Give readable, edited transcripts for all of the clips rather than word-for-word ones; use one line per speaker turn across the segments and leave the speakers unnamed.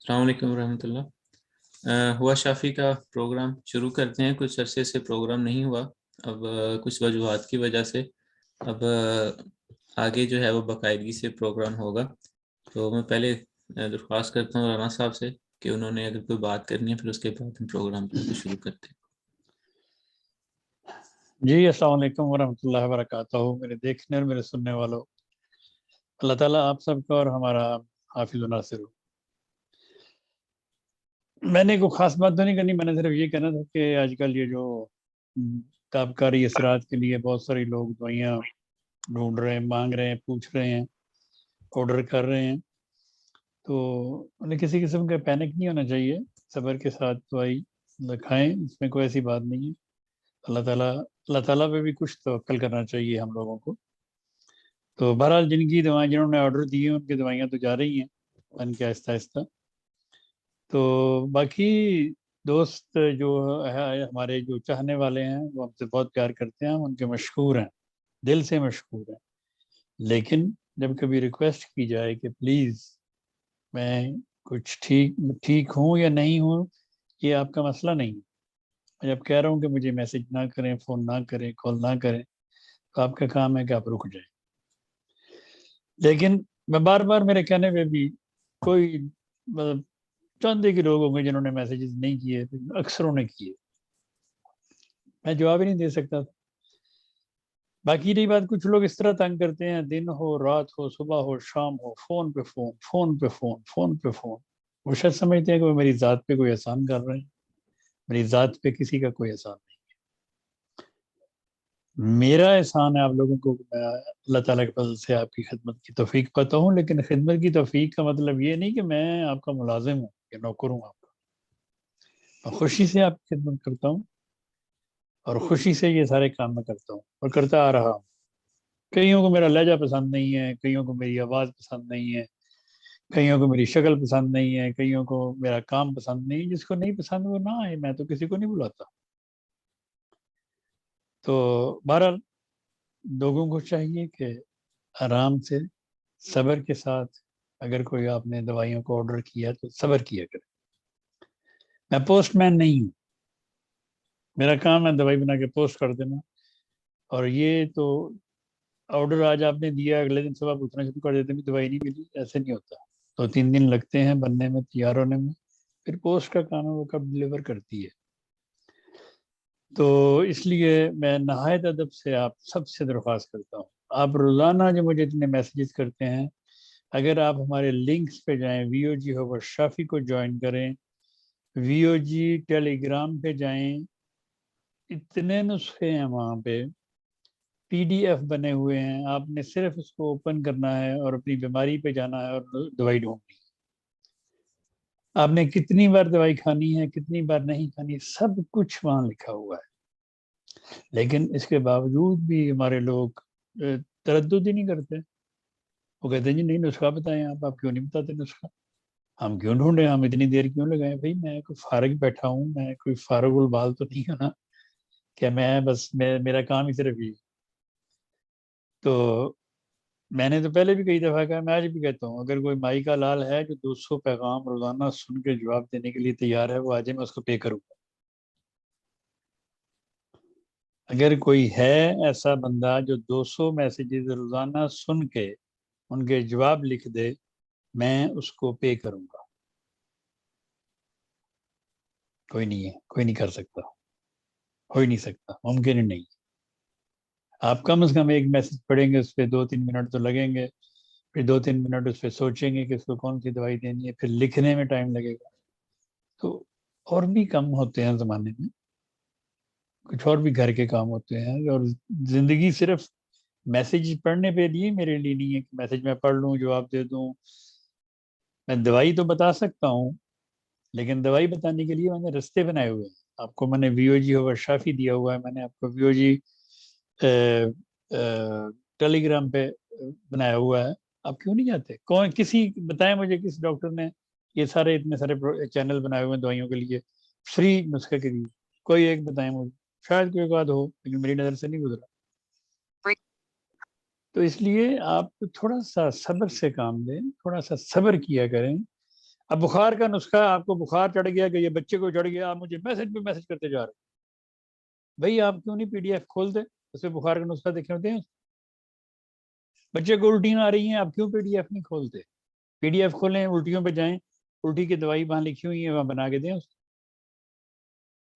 السلام علیکم ورحمۃ اللہ۔ ہوا شافی کا پروگرام شروع کرتے ہیں۔ کچھ عرصے سے پروگرام نہیں ہوا، اب کچھ وجوہات کی وجہ سے اب آگے جو ہے وہ باقاعدگی سے پروگرام ہوگا۔ تو میں پہلے درخواست کرتا ہوں رانا صاحب سے کہ انہوں نے اگر کوئی بات کرنی ہے پھر اس کے بعد ہم پروگرام کو شروع کرتے ہیں۔
جی السلام علیکم ورحمۃ اللہ وبرکاتہ۔ میرے دیکھنے اور میرے سننے والوں، اللہ تعالیٰ آپ سب کا اور ہمارا حافظ و ناصر ہو۔ میں نے کوئی خاص بات تو نہیں کرنی، میں نے صرف یہ کہنا تھا کہ آج کل یہ جو تابکاری اثرات کے لیے بہت سارے لوگ دوائیاں ڈھونڈ رہے ہیں، مانگ رہے ہیں، پوچھ رہے ہیں، آرڈر کر رہے ہیں، تو انہیں کسی قسم کا پینک نہیں ہونا چاہیے۔ صبر کے ساتھ دوائی کھائیں، اس میں کوئی ایسی بات نہیں ہے۔ اللہ تعالیٰ پہ بھی کچھ توکل کرنا چاہیے ہم لوگوں کو۔ تو بہرحال جن کی دوائیں جنہوں نے آرڈر دی ہیں ان کی دوائیاں تو جا رہی ہیں بن کے آہستہ آہستہ۔ تو باقی دوست جو ہے ہمارے، جو چاہنے والے ہیں، وہ ہم سے بہت پیار کرتے ہیں، ہم ان کے مشکور ہیں، دل سے مشکور ہیں۔ لیکن جب کبھی ریکویسٹ کی جائے کہ پلیز میں کچھ ٹھیک ہوں یا نہیں ہوں، یہ آپ کا مسئلہ نہیں ہے۔ میں جب کہہ رہا ہوں کہ مجھے میسج نہ کریں، فون نہ کریں، کال نہ کریں، تو آپ کا کام ہے کہ آپ رک جائیں۔ لیکن میں بار بار میرے کہنے پہ بھی کوئی مطلب چند ایک لوگ ہوں گے جنہوں نے میسیجز نہیں کیے، اکثروں نے کیے، میں جواب ہی نہیں دے سکتا تھا۔ باقی رہی بات، کچھ لوگ اس طرح تنگ کرتے ہیں، دن ہو، رات ہو، صبح ہو، شام ہو، فون پہ فون، فون پہ فون، فون پہ فون۔ وہ شاید سمجھتے ہیں کہ وہ میری ذات پہ کوئی احسان کر رہے ہیں۔ میری ذات پہ کسی کا کوئی احسان نہیں۔ میرا احسان ہے آپ لوگوں کو، میں اللہ تعالیٰ کے فضل سے آپ کی خدمت کی توفیق پاتا ہوں۔ لیکن خدمت کی توفیق کا مطلب یہ نہیں کہ میں آپ کا ملازم ہوں یا نوکر ہوں آپ کا۔ میں خوشی سے آپ کی خدمت کرتا ہوں اور خوشی سے یہ سارے کام میں کرتا ہوں اور کرتا آ رہا ہوں۔ کئیوں کو میرا لہجہ پسند نہیں ہے، کئیوں کو میری آواز پسند نہیں ہے، کئیوں کو میری شکل پسند نہیں ہے، کئیوں کو میرا کام پسند نہیں ہے۔ جس کو نہیں پسند وہ نہ آئے، میں تو کسی کو نہیں بلاتا۔ تو بہرحال لوگوں کو چاہیے کہ آرام سے، صبر کے ساتھ، اگر کوئی آپ نے دوائیوں کو آرڈر کیا تو صبر کیا کرے۔ میں پوسٹ مین نہیں ہوں، میرا کام ہے دوائی بنا کے پوسٹ کر دینا۔ اور یہ تو آرڈر آج آپ نے دیا، اگلے دن صبح پوچھنا شروع کر دیتے ہیں دوائی نہیں ملی، ایسے نہیں ہوتا۔ 2-3 دن لگتے ہیں بننے میں، تیار ہونے میں، پھر پوسٹ کا کام ہے وہ کب ڈلیور کرتی ہے۔ تو اس لیے میں نہایت ادب سے آپ سب سے درخواست کرتا ہوں، آپ روزانہ جو مجھے اتنے میسیجز کرتے ہیں، اگر آپ ہمارے لنکس پہ جائیں، وی او جی ہوا شافی کو جوائن کریں، وی او جی ٹیلی گرام پہ جائیں، اتنے نسخے ہیں وہاں پہ، پی ڈی ایف بنے ہوئے ہیں، آپ نے صرف اس کو اوپن کرنا ہے اور اپنی بیماری پہ جانا ہے اور دوائی ڈھونڈنی ہے۔ آپ نے کتنی بار دوائی کھانی ہے، کتنی بار نہیں کھانی، سب کچھ وہاں لکھا ہوا ہے۔ لیکن اس کے باوجود بھی ہمارے لوگ تردد ہی نہیں کرتے۔ وہ کہتے ہیں جی نہیں نسخہ بتائیں، آپ کیوں نہیں بتاتے نسخہ، ہم کیوں ڈھونڈیں، ہم اتنی دیر کیوں لگائیں۔ بھائی میں کوئی فارغ بیٹھا ہوں، میں کوئی فارغ البال تو نہیں ہوں نا کہ میں بس میرا کام ہی صرف یہ۔ تو میں نے تو پہلے بھی کئی دفعہ کہا، میں آج بھی کہتا ہوں، اگر کوئی مائی کا لال ہے جو 200 پیغام روزانہ سن کے جواب دینے کے لیے تیار ہے، وہ آج میں اس کو پے کروں گا۔ اگر کوئی ہے ایسا بندہ جو 200 میسیجز روزانہ سن کے ان کے جواب لکھ دے، میں اس کو پے کروں گا۔ کوئی نہیں ہے، کوئی نہیں کر سکتا، ہو ہی نہیں سکتا، ممکن ہی نہیں۔ آپ کم از کم ایک میسیج پڑھیں گے، اس پہ 2-3 منٹ تو لگیں گے، پھر 2-3 منٹ اس پہ سوچیں گے کہ اس کو کون سی دوائی دینی ہے، پھر لکھنے میں ٹائم لگے گا۔ تو اور بھی کم ہوتے ہیں زمانے میں، کچھ اور بھی گھر کے کام ہوتے ہیں، اور زندگی صرف میسیج پڑھنے پہ لیے میرے لیے نہیں ہے کہ میسیج میں پڑھ لوں، جواب دے دوں۔ میں دوائی تو بتا سکتا ہوں، لیکن دوائی بتانے کے لیے میں نے رستے بنائے ہوئے ہیں۔ آپ کو میں نے وی او جی ہوا شافی دیا ہوا ہے، میں نے آپ کو وی او جی ٹیلی گرام پہ بنایا ہوا ہے۔ آپ کیوں نہیں جاتے؟ کون کسی بتائیں مجھے کس ڈاکٹر نے یہ سارے اتنے سارے چینل بنائے ہوئے ہیں دوائیوں کے لیے، فری نسخے کے لیے؟ کوئی ایک بتائیں مجھے، شاید کوئی بات ہو لیکن میری نظر سے نہیں گزرا۔ تو اس لیے آپ تھوڑا سا صبر سے کام لیں، تھوڑا سا صبر کیا کریں۔ اب بخار کا نسخہ، آپ کو بخار چڑھ گیا کہ یہ بچے کو چڑھ گیا، آپ مجھے میسج پہ میسج کرتے جا رہے ہیں، بھائی آپ کیوں نہیں PDF کھولتے، اس میں بخار کا نسخہ دیکھے ہوتے ہیں؟ بچے کو الٹیاں آ رہی ہیں، آپ کیوں PDF نہیں کھولتے؟ PDF کھولیں، الٹیوں پہ جائیں، الٹی کی دوائی وہاں لکھی ہوئی ہے، وہاں بنا کے دیں اس کو۔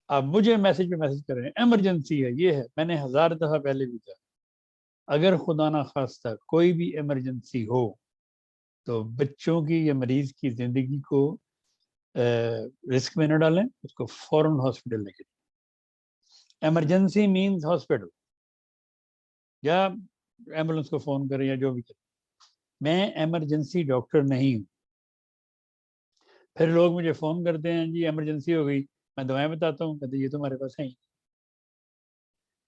آپ مجھے میسج پہ میسج کر رہے ہیں، ایمرجنسی ہے، یہ ہے۔ میں نے 1000 دفعہ پہلے بھی کہا، اگر خدا نہ خواستہ کوئی بھی ایمرجنسی ہو تو بچوں کی یا مریض کی زندگی کو رسک میں نہ ڈالیں، اس کو فوراً ہاسپٹل لے کے جائیں۔ ایمرجنسی مینز ہاسپٹل، یا ایمبولینس کو فون کریں یا جو بھی کریں۔ میں ایمرجنسی ڈاکٹر نہیں ہوں۔ پھر لوگ مجھے فون کرتے ہیں، جی ایمرجنسی ہو گئی، میں دوائیں بتاتا ہوں، کہتے یہ تو ہمارے پاس ہیں ہی۔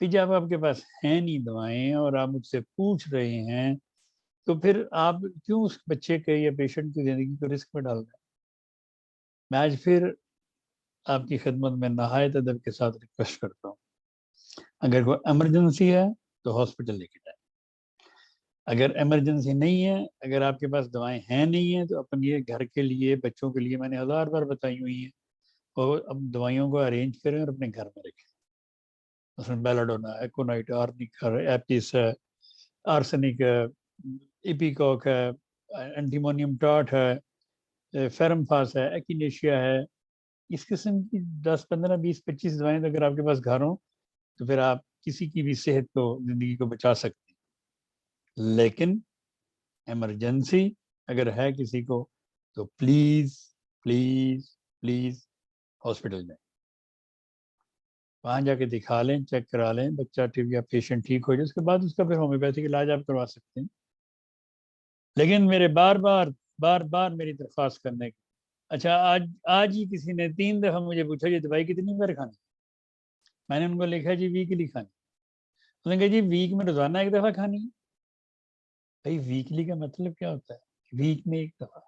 پھر جب آپ کے پاس ہیں نہیں دوائیں اور آپ مجھ سے پوچھ رہے ہیں، تو پھر آپ کیوں اس بچے کے یا پیشنٹ کی زندگی کو رسک میں ڈال رہے ہیں؟ میں آج پھر آپ کی خدمت میں نہایت ادب کے ساتھ ریکویسٹ کرتا ہوں، اگر کوئی ایمرجنسی ہے تو ہاسپٹل لے کے جائیں۔ اگر ایمرجنسی نہیں ہے، اگر آپ کے پاس دوائیں ہیں نہیں ہیں، تو اپنے یہ گھر کے لیے، بچوں کے لیے میں نے 1000 بار بتائی ہوئی ہیں، اور اب دوائیوں کو ارینج کریں اور اپنے گھر میں رکھیں۔ مثلاً بیلاڈونا، ایکونائٹ، آرنک، ایپٹس ہے، آرسنک ہے، ایپیکوک ہے، اینٹیمونیم ٹاٹ ہے، فیرمفاس ہے، ایکینیشیا ہے، اس قسم کی 10 15 20 25 دوائیں اگر آپ کے پاس گھر ہوں تو پھر آپ کسی کی بھی صحت کو، زندگی کو بچا سکتے ہیں۔ لیکن ایمرجنسی اگر ہے کسی کو تو پلیز پلیز پلیز ہاسپٹل جائیں، وہاں جا کے دکھا لیں، چیک کرا لیں، بچہ یا پیشنٹ ٹھیک ہو جائے، اس کے بعد اس کا پھر ہومیوپیتھک علاج آپ کروا سکتے ہیں۔ لیکن میرے بار بار میری درخواست کرنے کی، اچھا آج ہی کسی نے 3 دفعہ مجھے پوچھا یہ دوائی کتنی بار کھانی؟ میں نے ان کو لکھا جی ویکلی کھانی۔ انہوں نے کہا جی ویک میں روزانہ 1 دفعہ کھانی ہے۔ بھائی ویکلی کا مطلب کیا ہوتا ہے؟ ویک میں 1 دفعہ۔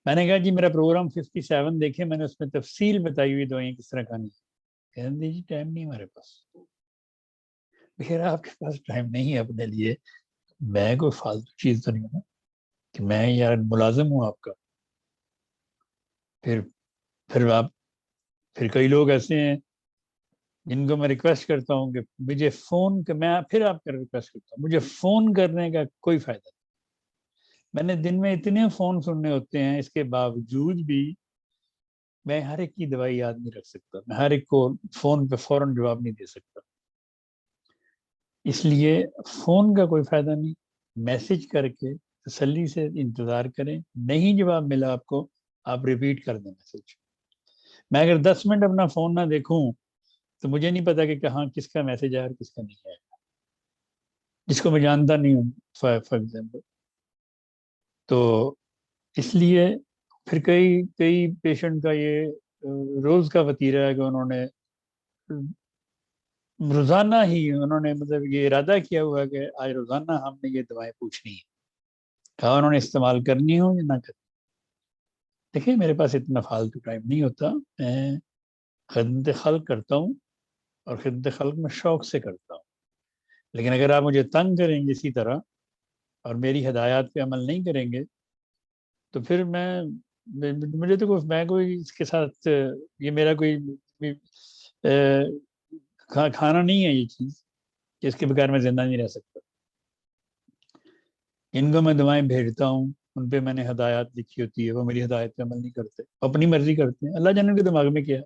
میں نے کہا جی میرا پروگرام 57 دیکھیں، میں نے اس میں تفصیل بتائی ہوئی دوائیں کس طرح کھانی ہے۔ کہتے جی ٹائم نہیں ہمارے پاس۔ پھر آپ کے پاس ٹائم نہیں ہے اپنے لیے، میں کوئی فالتو چیز تو نہیں ہوں نا کہ میں یار ملازم ہوں آپ کا۔ پھر کئی لوگ ایسے ہیں جن کو میں ریکویسٹ کرتا ہوں کہ مجھے فون، میں پھر آپ کا ریکویسٹ کرتا ہوں، مجھے فون کرنے کا کوئی فائدہ نہیں۔ میں نے دن میں اتنے فون سننے ہوتے ہیں، اس کے باوجود بھی میں ہر ایک کی دوائی یاد نہیں رکھ سکتا، میں ہر ایک کو فون پہ فوراً جواب نہیں دے سکتا۔ اس لیے فون کا کوئی فائدہ نہیں، میسج کر کے تسلی سے انتظار کریں، نہیں جواب ملا آپ کو، آپ ریپیٹ کر دیں میسج۔ میں اگر 10 منٹ اپنا فون نہ دیکھوں تو مجھے نہیں پتا کہ کہاں کس کا میسج آیا اور کس کا نہیں آیا، جس کو میں جانتا نہیں ہوں فار ایگزامپل۔ تو اس لیے پھر کئی پیشنٹ کا یہ روز کا وتیرہ ہے کہ انہوں نے روزانہ ہی مطلب یہ ارادہ کیا ہوا کہ آج روزانہ ہم نے یہ دوائیں پوچھنی ہے، کہا انہوں نے استعمال کرنی ہو یا نہ کرنی۔ دیکھیں میرے پاس اتنا فالتو ٹائم نہیں ہوتا، میں خدمت خلق کرتا ہوں اور خدمت خلق میں شوق سے کرتا ہوں۔ لیکن اگر آپ مجھے تنگ کریں گے اسی طرح اور میری ہدایات پہ عمل نہیں کریں گے تو پھر مجھے تو میں کوئی اس کے ساتھ، یہ میرا کوئی کھانا نہیں ہے یہ چیز کہ اس کے بغیر میں زندہ نہیں رہ سکتا۔ ان کو میں دوائیں بھیجتا ہوں، ان پہ میں نے ہدایات لکھی ہوتی ہے، وہ میری ہدایت پہ عمل نہیں کرتے، اپنی مرضی کرتے ہیں، اللہ جانے کے دماغ میں کیا ہے۔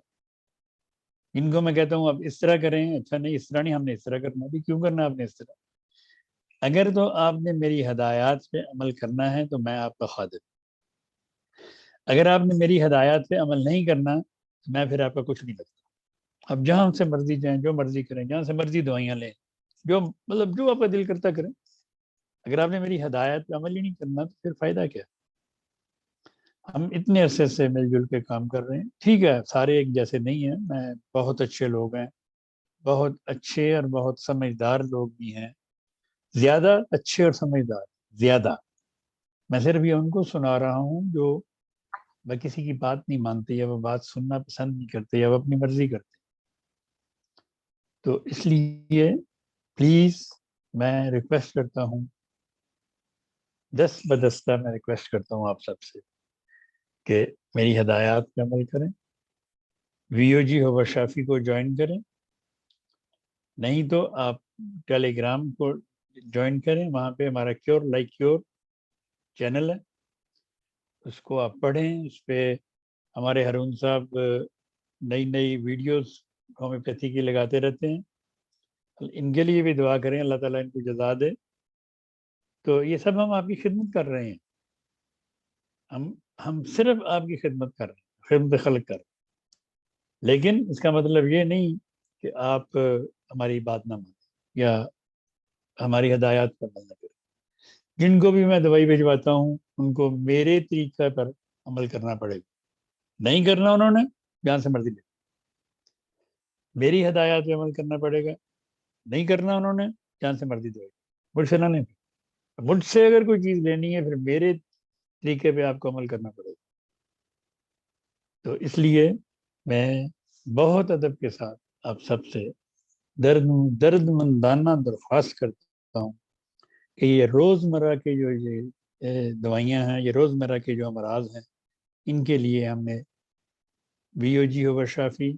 ان کو میں کہتا ہوں اب اس طرح کریں، اچھا نہیں اس طرح نہیں، ہم نے اس طرح کرنا، بھی کیوں کرنا آپ نے اس طرح؟ اگر تو آپ نے میری ہدایات پہ عمل کرنا ہے تو میں آپ کا خادم، اگر آپ نے میری ہدایات پہ عمل نہیں کرنا تو میں پھر آپ کا کچھ نہیں لگتا۔ اب جہاں سے مرضی جائیں، جو مرضی کریں، جہاں سے مرضی دوائیاں لیں، جو آپ کا دل کرتا کریں، اگر آپ نے میری ہدایت پہ عمل ہی نہیں کرنا تو پھر فائدہ کیا؟ ہم اتنے عرصے سے مل جل کے کام کر رہے ہیں، ٹھیک ہے سارے ایک جیسے نہیں ہیں، میں بہت اچھے لوگ ہیں، بہت اچھے اور بہت سمجھدار لوگ بھی ہیں، زیادہ اچھے اور سمجھدار، زیادہ۔ میں صرف یہ ان کو سنا رہا ہوں جو وہ کسی کی بات نہیں مانتے، یا وہ بات سننا پسند نہیں کرتے، یا وہ اپنی مرضی کرتے۔ تو اس لیے پلیز میں ریکویسٹ کرتا ہوں، دست بدستہ میں ریکویسٹ کرتا ہوں آپ سب سے کہ میری ہدایات پہ عمل کریں. وی او جی ہوا شافی کو جوائن کریں, نہیں تو آپ ٹیلی گرام کو جوائن کریں. وہاں پہ ہمارا کیور لائک کیور چینل ہے, اس کو آپ پڑھیں. اس پہ ہمارے ہارون صاحب نئی نئی ویڈیوز ہومیوپیتھی کی لگاتے رہتے ہیں. ان کے لیے بھی دعا کریں, اللہ تعالیٰ ان کو جزا دے. تو یہ سب ہم آپ کی خدمت کر رہے ہیں, ہم صرف آپ کی خدمت کر رہے ہیں, خدمت خلق کر رہے ہیں. لیکن اس کا مطلب یہ نہیں کہ آپ ہماری بات نہ مانیں یا ہماری ہدایات پر عمل نہ کریں. جن کو بھی میں دوائی بھجواتا ہوں ان کو میرے طریقہ پر عمل کرنا پڑے گا. نہیں کرنا انہوں نے, جہاں سے مرضی لے, میری ہدایات پہ عمل کرنا پڑے گا. نہیں کرنا انہوں نے, جہاں سے مرضی دے, مجھ سے نہ لیں. مجھ سے اگر کوئی چیز لینی ہے پھر میرے طریقے پہ آپ کو عمل کرنا پڑے گا. تو اس لیے میں بہت ادب کے ساتھ آپ سب سے درد مندانہ درخواست کرتا ہوں کہ یہ روزمرہ کے جو یہ دوائیاں ہیں, یہ روزمرہ کے جو امراض ہیں, ان کے لیے ہم نے وی او جی ہوا شافی,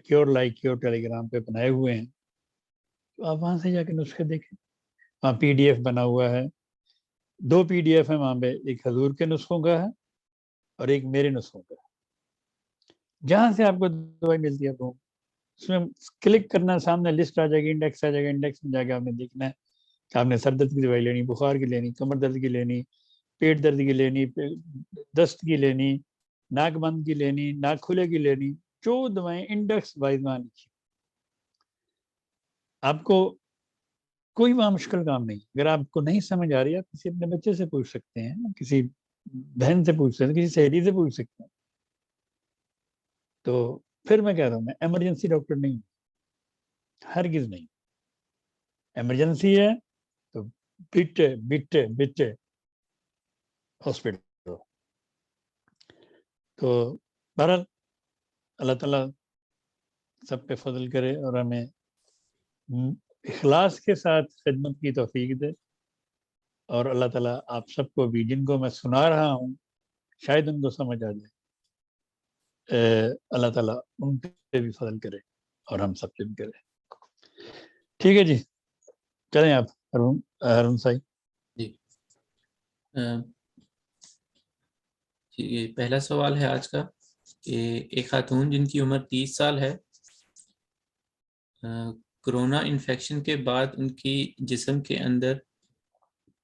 کیور لائک کیور ٹیلی گرام پہ بنائے ہوئے ہیں. تو آپ وہاں سے جا کے نسخے دیکھیں. وہاں پی ڈی ایف بنا ہوا ہے, 2 PDF ہیں وہاں پہ, ایک حضور کے نسخوں کا ہے اور ایک میرے نسخوں کا ہے. جہاں سے آپ کو دوائی ملتی ہے تو اس میں کلک کرنا, سامنے لسٹ آ جائے گی, انڈیکس آ جائے گا. انڈیکس میں جا کے آپ نے دیکھنا ہے کہ آپ نے سر درد کی دوائی لینی, بخار کی لینی, کمر درد کی لینی, پیٹ درد کی لینی, دست کی لینی, ناک بند کی لینی, ناک کھلے کی لینی. جو دوائیں انڈیکس وائز وہاں لکھی. آپ کو کوئی وہاں مشکل کام نہیں. اگر آپ کو نہیں سمجھ آ رہی ہے, آپ کسی اپنے بچے سے پوچھ سکتے ہیں, کسی بہن سے پوچھ سکتے ہیں, کسی سہیلی سے پوچھ سکتے ہیں. تو پھر میں کہہ رہا ہوں, میں ایمرجنسی ڈاکٹر نہیں ہوں, ہرگز نہیں. ایمرجنسی ہے تو بٹے ہاسپٹل. تو بہرحال اللہ تعالیٰ سب پہ فضل کرے اور ہمیں اخلاص کے ساتھ خدمت کی توفیق دے. اور اللہ تعالیٰ آپ سب کو بھی, جن کو میں سنا رہا ہوں شاید ان کو سمجھ آ جائے, اللہ تعالیٰ ان پہ بھی فضل کرے اور ہم سب پہ بھی کرے. ٹھیک ہے جی, چلیں آپ ہارون صاحب.
جی یہ پہلا سوال ہے آج کا کہ ایک خاتون جن کی عمر 30 سال ہے, کرونا انفیکشن کے بعد ان کی جسم کے اندر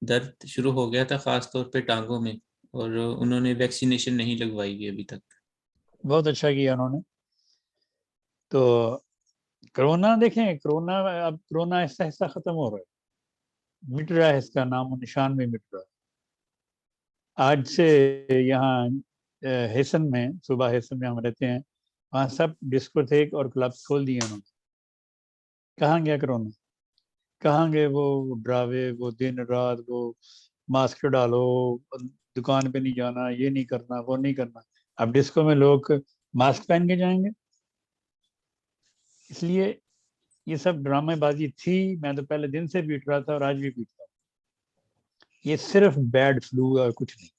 درد شروع ہو گیا تھا, خاص طور پہ ٹانگوں میں, اور انہوں نے ویکسینیشن نہیں لگوائی ہے ابھی تک.
بہت اچھا کیا انہوں نے. تو کرونا دیکھیں, کرونا اب کرونا ایسا ایسا ختم ہو رہا ہے, مٹ رہا ہے, اس کا نام و نشان بھی مٹ رہا ہے. آج سے یہاں ہیسن میں, صوبہ ہیسن میں ہم رہتے ہیں, وہاں سب ڈسکوتھیک اور کلبس کھول دیے انہوں نے. کہاں گیا کرونا, کہاں گئے وہ ڈراوے, وہ دن رات وہ ماسک ڈالو, دکان پہ نہیں جانا, یہ نہیں کرنا, وہ نہیں کرنا. اب ڈسکو میں لوگ ماسک پہن کے جائیں گے. اس لیے یہ سب ڈرامے بازی تھی. میں تو پہلے دن سے پیٹ رہا تھا اور آج بھی پیٹتا ہوں. یہ صرف بیڈ فلو اور کچھ نہیں.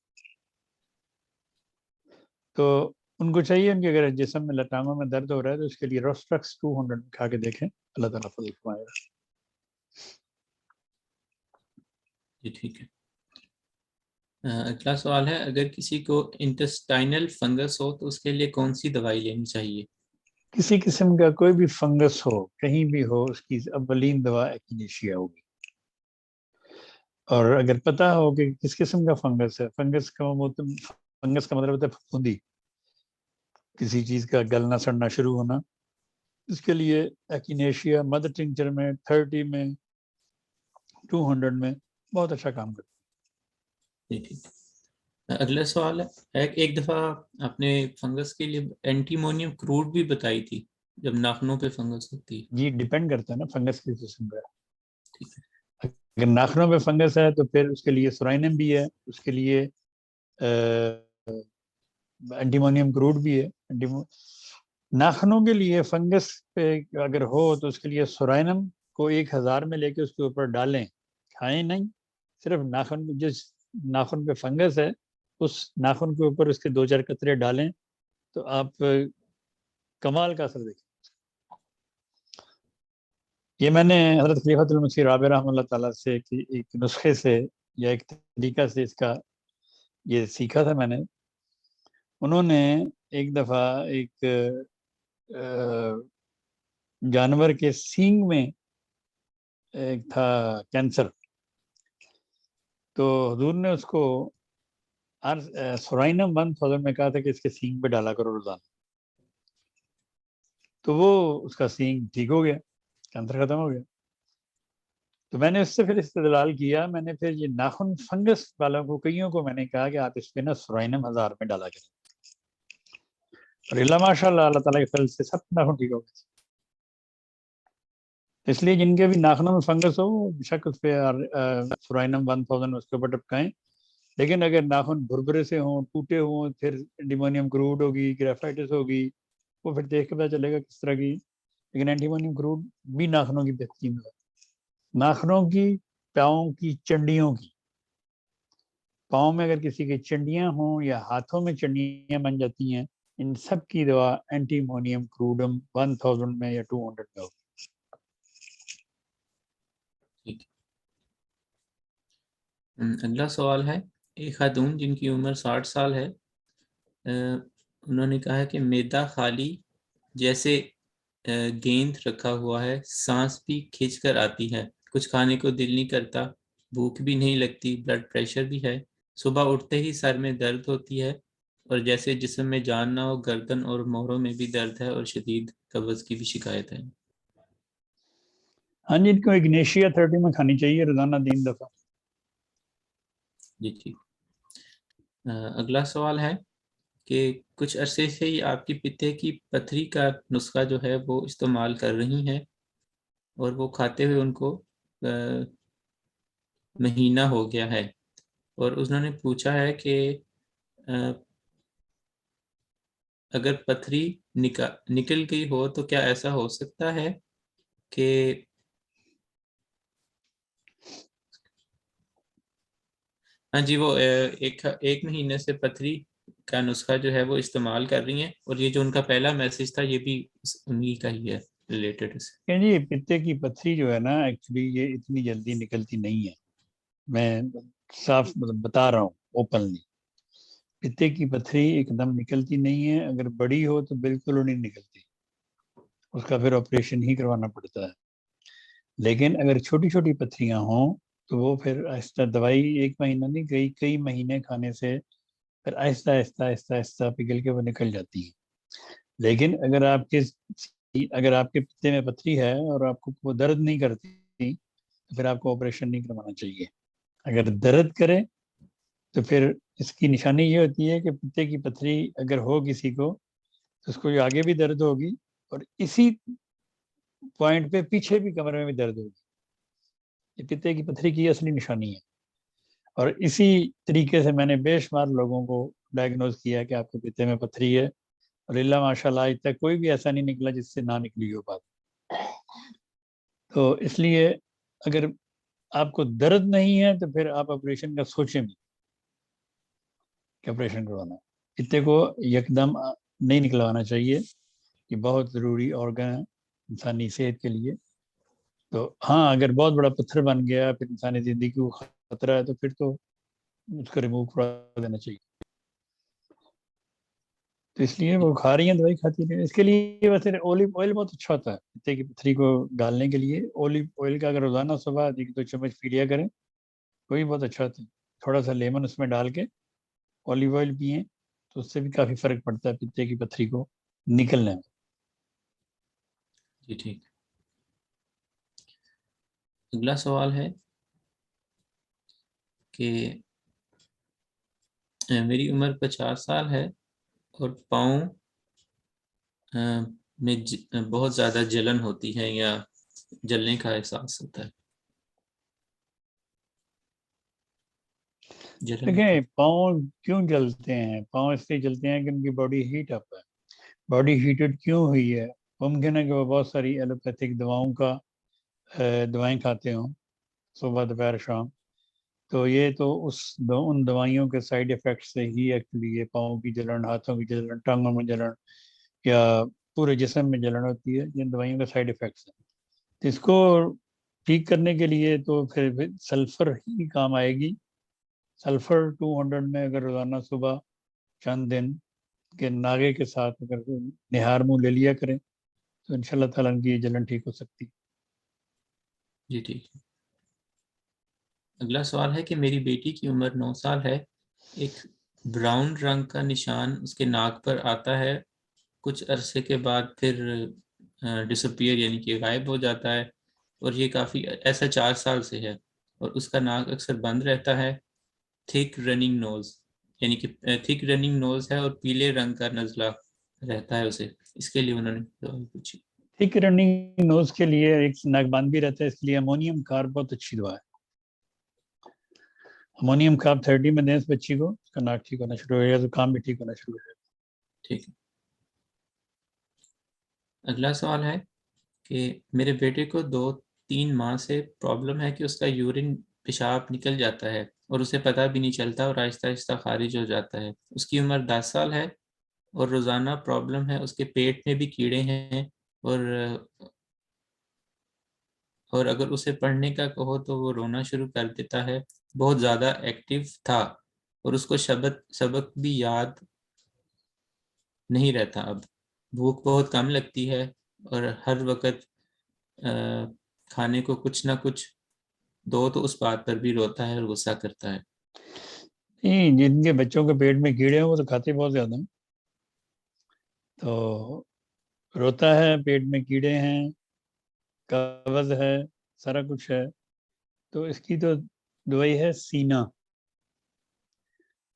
تو ان کو چاہیے ان کے اگر جسم میں لٹانوں میں درد ہو رہا ہے تو اس کے لیے روسٹرکس 200 کھا کے دیکھیں, اللہ تعالیٰ فضل فرمائے گا.
جی ٹھیک ہے. اگلا سوال ہے, اگر کسی کو انٹسٹائنل فنگس ہو تو اس کے لیے کون سی دوائی لینی چاہیے؟
کسی قسم کا کوئی بھی فنگس ہو, کہیں بھی ہو, اس کی اولین دوا ایکینیشیا ہوگی. اور اگر پتہ ہو کہ کس قسم کا فنگس ہے, فنگس کا مطلب ہوتا ہے پھپھوندی, کسی چیز کا گلنا سڑنا شروع ہونا, اس کے لیے ایکینیشیا مدر ٹنکچر میں 30 میں 200 میں بہت اچھا کام کرتا
جی ٹھیک ہے. اگلا سوال ہے, ایک دفعہ آپ نے فنگس کے لیے اینٹیمونیم کروڈ بھی بتائی تھی جب ناخنوں پہ فنگس ہوتی ہے.
جی ڈیپینڈ کرتا ہے نا فنگس کس قسم کا
ٹھیک ہے.
ہے. اگر ناخنوں پہ فنگس ہے تو پھر اس کے لیے سورائنم بھی ہے, اس کے لیے اینٹیمونیم کروڈ بھی ہے. ناخنوں کے لیے فنگس پہ اگر ہو تو اس کے لیے سورائنم کو 1000 میں لے کے اس کے اوپر ڈالیں, کھائیں نہیں, صرف ناخن, جس ناخن پہ فنگس ہے اس ناخن کے اوپر اس کے 2-4 قطرے ڈالیں تو آپ کمال کا اثر دیکھیں. یہ میں نے حضرت خلیفۃ المسیح رابع رحمۃ اللہ تعالیٰ سے ایک نسخے سے یا ایک طریقہ سے اس کا یہ سیکھا تھا میں نے. انہوں نے ایک دفعہ ایک جانور کے سینگ میں ایک تھا کینسر, تو حضور نے اس کو سورائنم 1000 میں کہا تھا کہ اس کے سینگ پہ ڈالا کرو روزانہ, تو وہ اس کا سینگ ٹھیک ہو گیا, کینسر ختم ہو گیا. تو میں نے اس سے پھر استدلال کیا, میں نے پھر یہ ناخن فنگس والوں کو کئیوں کو میں نے کہا کہ آپ اس پہ نا سورائنم 1000 میں ڈالا کریں, اور اللہ ماشاء اللہ اللہ تعالیٰ کے فضل سے سب ناخن ٹھیک ہو گئے. اس لیے جن کے بھی ناخنوں میں فنگس ہو شک اس پہ سورائنم 1000 اس کے اوپر ٹپکائیں. لیکن اگر ناخن بھربھرے سے ہوں, ٹوٹے ہوں, پھر اینٹیمونیم کروڈ ہوگی, گریفائٹس ہوگی, وہ پھر دیکھ کے پتہ چلے گا کس طرح کی. لیکن اینٹیمونیم کروڈ بھی ناخنوں کی بہترین ہے. ناخنوں کی, پاؤں کی چنڈیوں کی, پاؤں میں اگر کسی کی چنڈیاں ہوں یا ہاتھوں میں چنڈیاں بن جاتی ہیں, ان سب کی دوا اینٹیمونیم کروڈم 1000 میں یا 200 میں ہوگی.
اگلا سوال ہے, ایک خاتون جن کی عمر 60 سال ہے, انہوں نے کہا ہے کہ معدہ خالی جیسے گیند رکھا ہوا ہے, سانس بھی کھینچ کر آتی ہے, کچھ کھانے کو دل نہیں کرتا, بھوک بھی نہیں لگتی, بلڈ پریشر بھی ہے, صبح اٹھتے ہی سر میں درد ہوتی ہے, اور جیسے جسم میں جان نہ ہو, گردن اور موہروں میں بھی درد ہے, اور شدید قبض کی بھی شکایت ہے.
ہاں جی, ان کو اگنیشیا 30 میں کھانی چاہیے روزانہ 3 دفعہ.
جی ٹھیک. اگلا سوال ہے کہ کچھ عرصے سے ہی آپ کی پتے کی پتھری کا نسخہ جو ہے وہ استعمال کر رہی ہیں, اور وہ کھاتے ہوئے ان کو مہینہ ہو گیا ہے, اور انہوں نے پوچھا ہے کہ اگر پتھری نکل گئی ہو تو کیا ایسا ہو سکتا ہے کہ ہاں جی, وہ ایک مہینے سے پتھری کا نسخہ جو ہے وہ استعمال کر رہی ہیں, اور یہ جو ان کا پہلا میسج تھا یہ بھی انہی کا ہی ہے ریلیٹڈ سے.
کہ جی پتے کی پتھری جو ہے نا, ایکچولی یہ اتنی جلدی نکلتی نہیں ہے, میں صاف بتا رہا ہوں اوپنلی. پتے کی پتھری ایک دم نکلتی نہیں ہے, اگر بڑی ہو تو بالکل نہیں نکلتی, اس کا پھر آپریشن ہی کروانا پڑتا ہے. لیکن اگر چھوٹی چھوٹی پتھریاں ہوں تو وہ پھر آہستہ, دوائی ایک مہینہ نہیں, کئی مہینے کھانے سے پھر آہستہ آہستہ آہستہ آہستہ پگھل کے وہ نکل جاتی ہیں. لیکن اگر آپ کے پتے میں پتھری ہے اور آپ کو وہ درد نہیں کرتی تو پھر آپ کو آپریشن نہیں کروانا چاہیے. اگر درد کرے تو پھر اس کی نشانی یہ ہوتی ہے کہ پتے کی پتھری اگر ہو کسی کو تو اس کو جو آگے بھی درد ہوگی, اور اسی پوائنٹ پہ پیچھے بھی کمر میں بھی درد ہوگی. یہ پتے کی پتھری کی اصلی نشانی ہے. اور اسی طریقے سے میں نے بے شمار لوگوں کو ڈائگنوز کیا کہ آپ کے پتے میں پتھری ہے, اور اللہ ماشاء اللہ آج تک کوئی بھی ایسا نہیں نکلا جس سے نہ نکلی ہو بات. تو اس لیے اگر آپ کو درد نہیں ہے تو پھر آپ آپریشن کا سوچیں بھی کہ آپریشن کروانا. پتے کو یکدم نہیں نکلوانا چاہیے, یہ بہت ضروری آرگن ہے انسانی صحت کے لیے. تو ہاں, اگر بہت بڑا پتھر بن گیا, پھر انسانی زندگی کو خطرہ ہے, تو پھر تو اس کو ریموو کروا دینا چاہیے. تو اس لیے وہ کھا رہی ہیں, دوائی کھاتی رہی. اس کے لیے ویسے اولیو آئل بہت اچھا ہوتا ہے پتے کی پتھری کو گالنے کے لیے. اولیو آئل کا اگر روزانہ صبح 1-2 چمچ پی لیا کریں, وہی بہت اچھا ہوتا ہے. تھوڑا سا لیمن اس میں ڈال کے اولیو آئل پئیں تو اس سے بھی کافی فرق پڑتا ہے پتے کی پتھری کو نکلنے میں.
جی ٹھیک. اگلا سوال ہے کہ میری عمر 50 سال ہے اور پاؤں میں بہت زیادہ جلن ہوتی ہے یا جلنے کا احساس ہوتا ہے.
دیکھیں پاؤں کیوں جلتے ہیں, پاؤں اس لیے جلتے ہیں کہ ان کی باڈی ہیٹ اپ ہے. باڈی ہیٹڈ کیوں ہوئی ہے؟ ممکن ہے کہ وہ بہت ساری ایلوپیتھک دوائیں کھاتے ہوں صبح دوپہر شام, تو یہ تو ان دوائیوں کے سائیڈ افیکٹ سے ہی ایکچولی یہ پاؤں کی جلن، ہاتھوں کی جلن، ٹانگوں میں جلن یا پورے جسم میں جلن ہوتی ہے، یہ دوائیوں کا سائیڈ افیکٹس ہیں. تو اس کو ٹھیک کرنے کے لیے تو پھر سلفر ہی کام آئے گی. سلفر 200 میں اگر روزانہ صبح چند دن کے ناغے کے ساتھ اگر نہار منہ لے لیا کریں تو انشاءاللہ تعالیٰ ان کی یہ جلن ٹھیک ہو سکتی.
جی ٹھیک ہے. اگلا سوال ہے کہ میری بیٹی کی عمر 9 سال ہے. ایک براؤن رنگ کا نشان اس کے ناک پر آتا ہے، کچھ عرصے کے بعد پھر ڈسپیئر یعنی کہ غائب ہو جاتا ہے، اور یہ کافی ایسا 4 سال سے ہے، اور اس کا ناک اکثر بند رہتا ہے. تھک رننگ نوز یعنی کہ تھک رننگ نوز ہے، اور پیلے رنگ کا نزلہ رہتا ہے اسے. اس کے لیے انہوں نے پوچھی.
ٹھیک رننگ نوز کے لیے ایک ناک بند بھی رہتا ہے، اس کے لیے امونیم کارب بہت اچھی دوا ہے. امونیم کارب 30 میں دیں اس بچی کو، اس کا ناک ٹھیک ہونا شروع ہو جائے گا، تو کام بھی ٹھیک ہونا شروع ہو جائے گا.
ٹھیک ہے. اگلا سوال ہے کہ میرے بیٹے کو 2-3 ماہ سے پرابلم ہے کہ اس کا یورین پیشاب نکل جاتا ہے اور اسے پتہ بھی نہیں چلتا اور آہستہ آہستہ خارج ہو جاتا ہے. اس کی عمر 10 سال ہے اور روزانہ پرابلم ہے. اس کے پیٹ میں بھی کیڑے ہیں، اور اگر اسے پڑھنے کا کہو تو وہ رونا شروع کر دیتا ہے. بہت زیادہ ایکٹیو تھا اور اس کو سبق بھی یاد نہیں رہتا. اب بھوک بہت کم لگتی ہے اور ہر وقت کھانے کو کچھ نہ کچھ دو تو اس بات پر بھی روتا ہے اور غصہ کرتا ہے.
جن کے بچوں کے پیٹ میں کیڑے ہیں وہ تو کھاتے بہت زیادہ ہیں، تو روتا ہے، پیٹ میں کیڑے ہیں، قبض ہے، سارا کچھ ہے. تو اس کی تو دوائی ہے سینا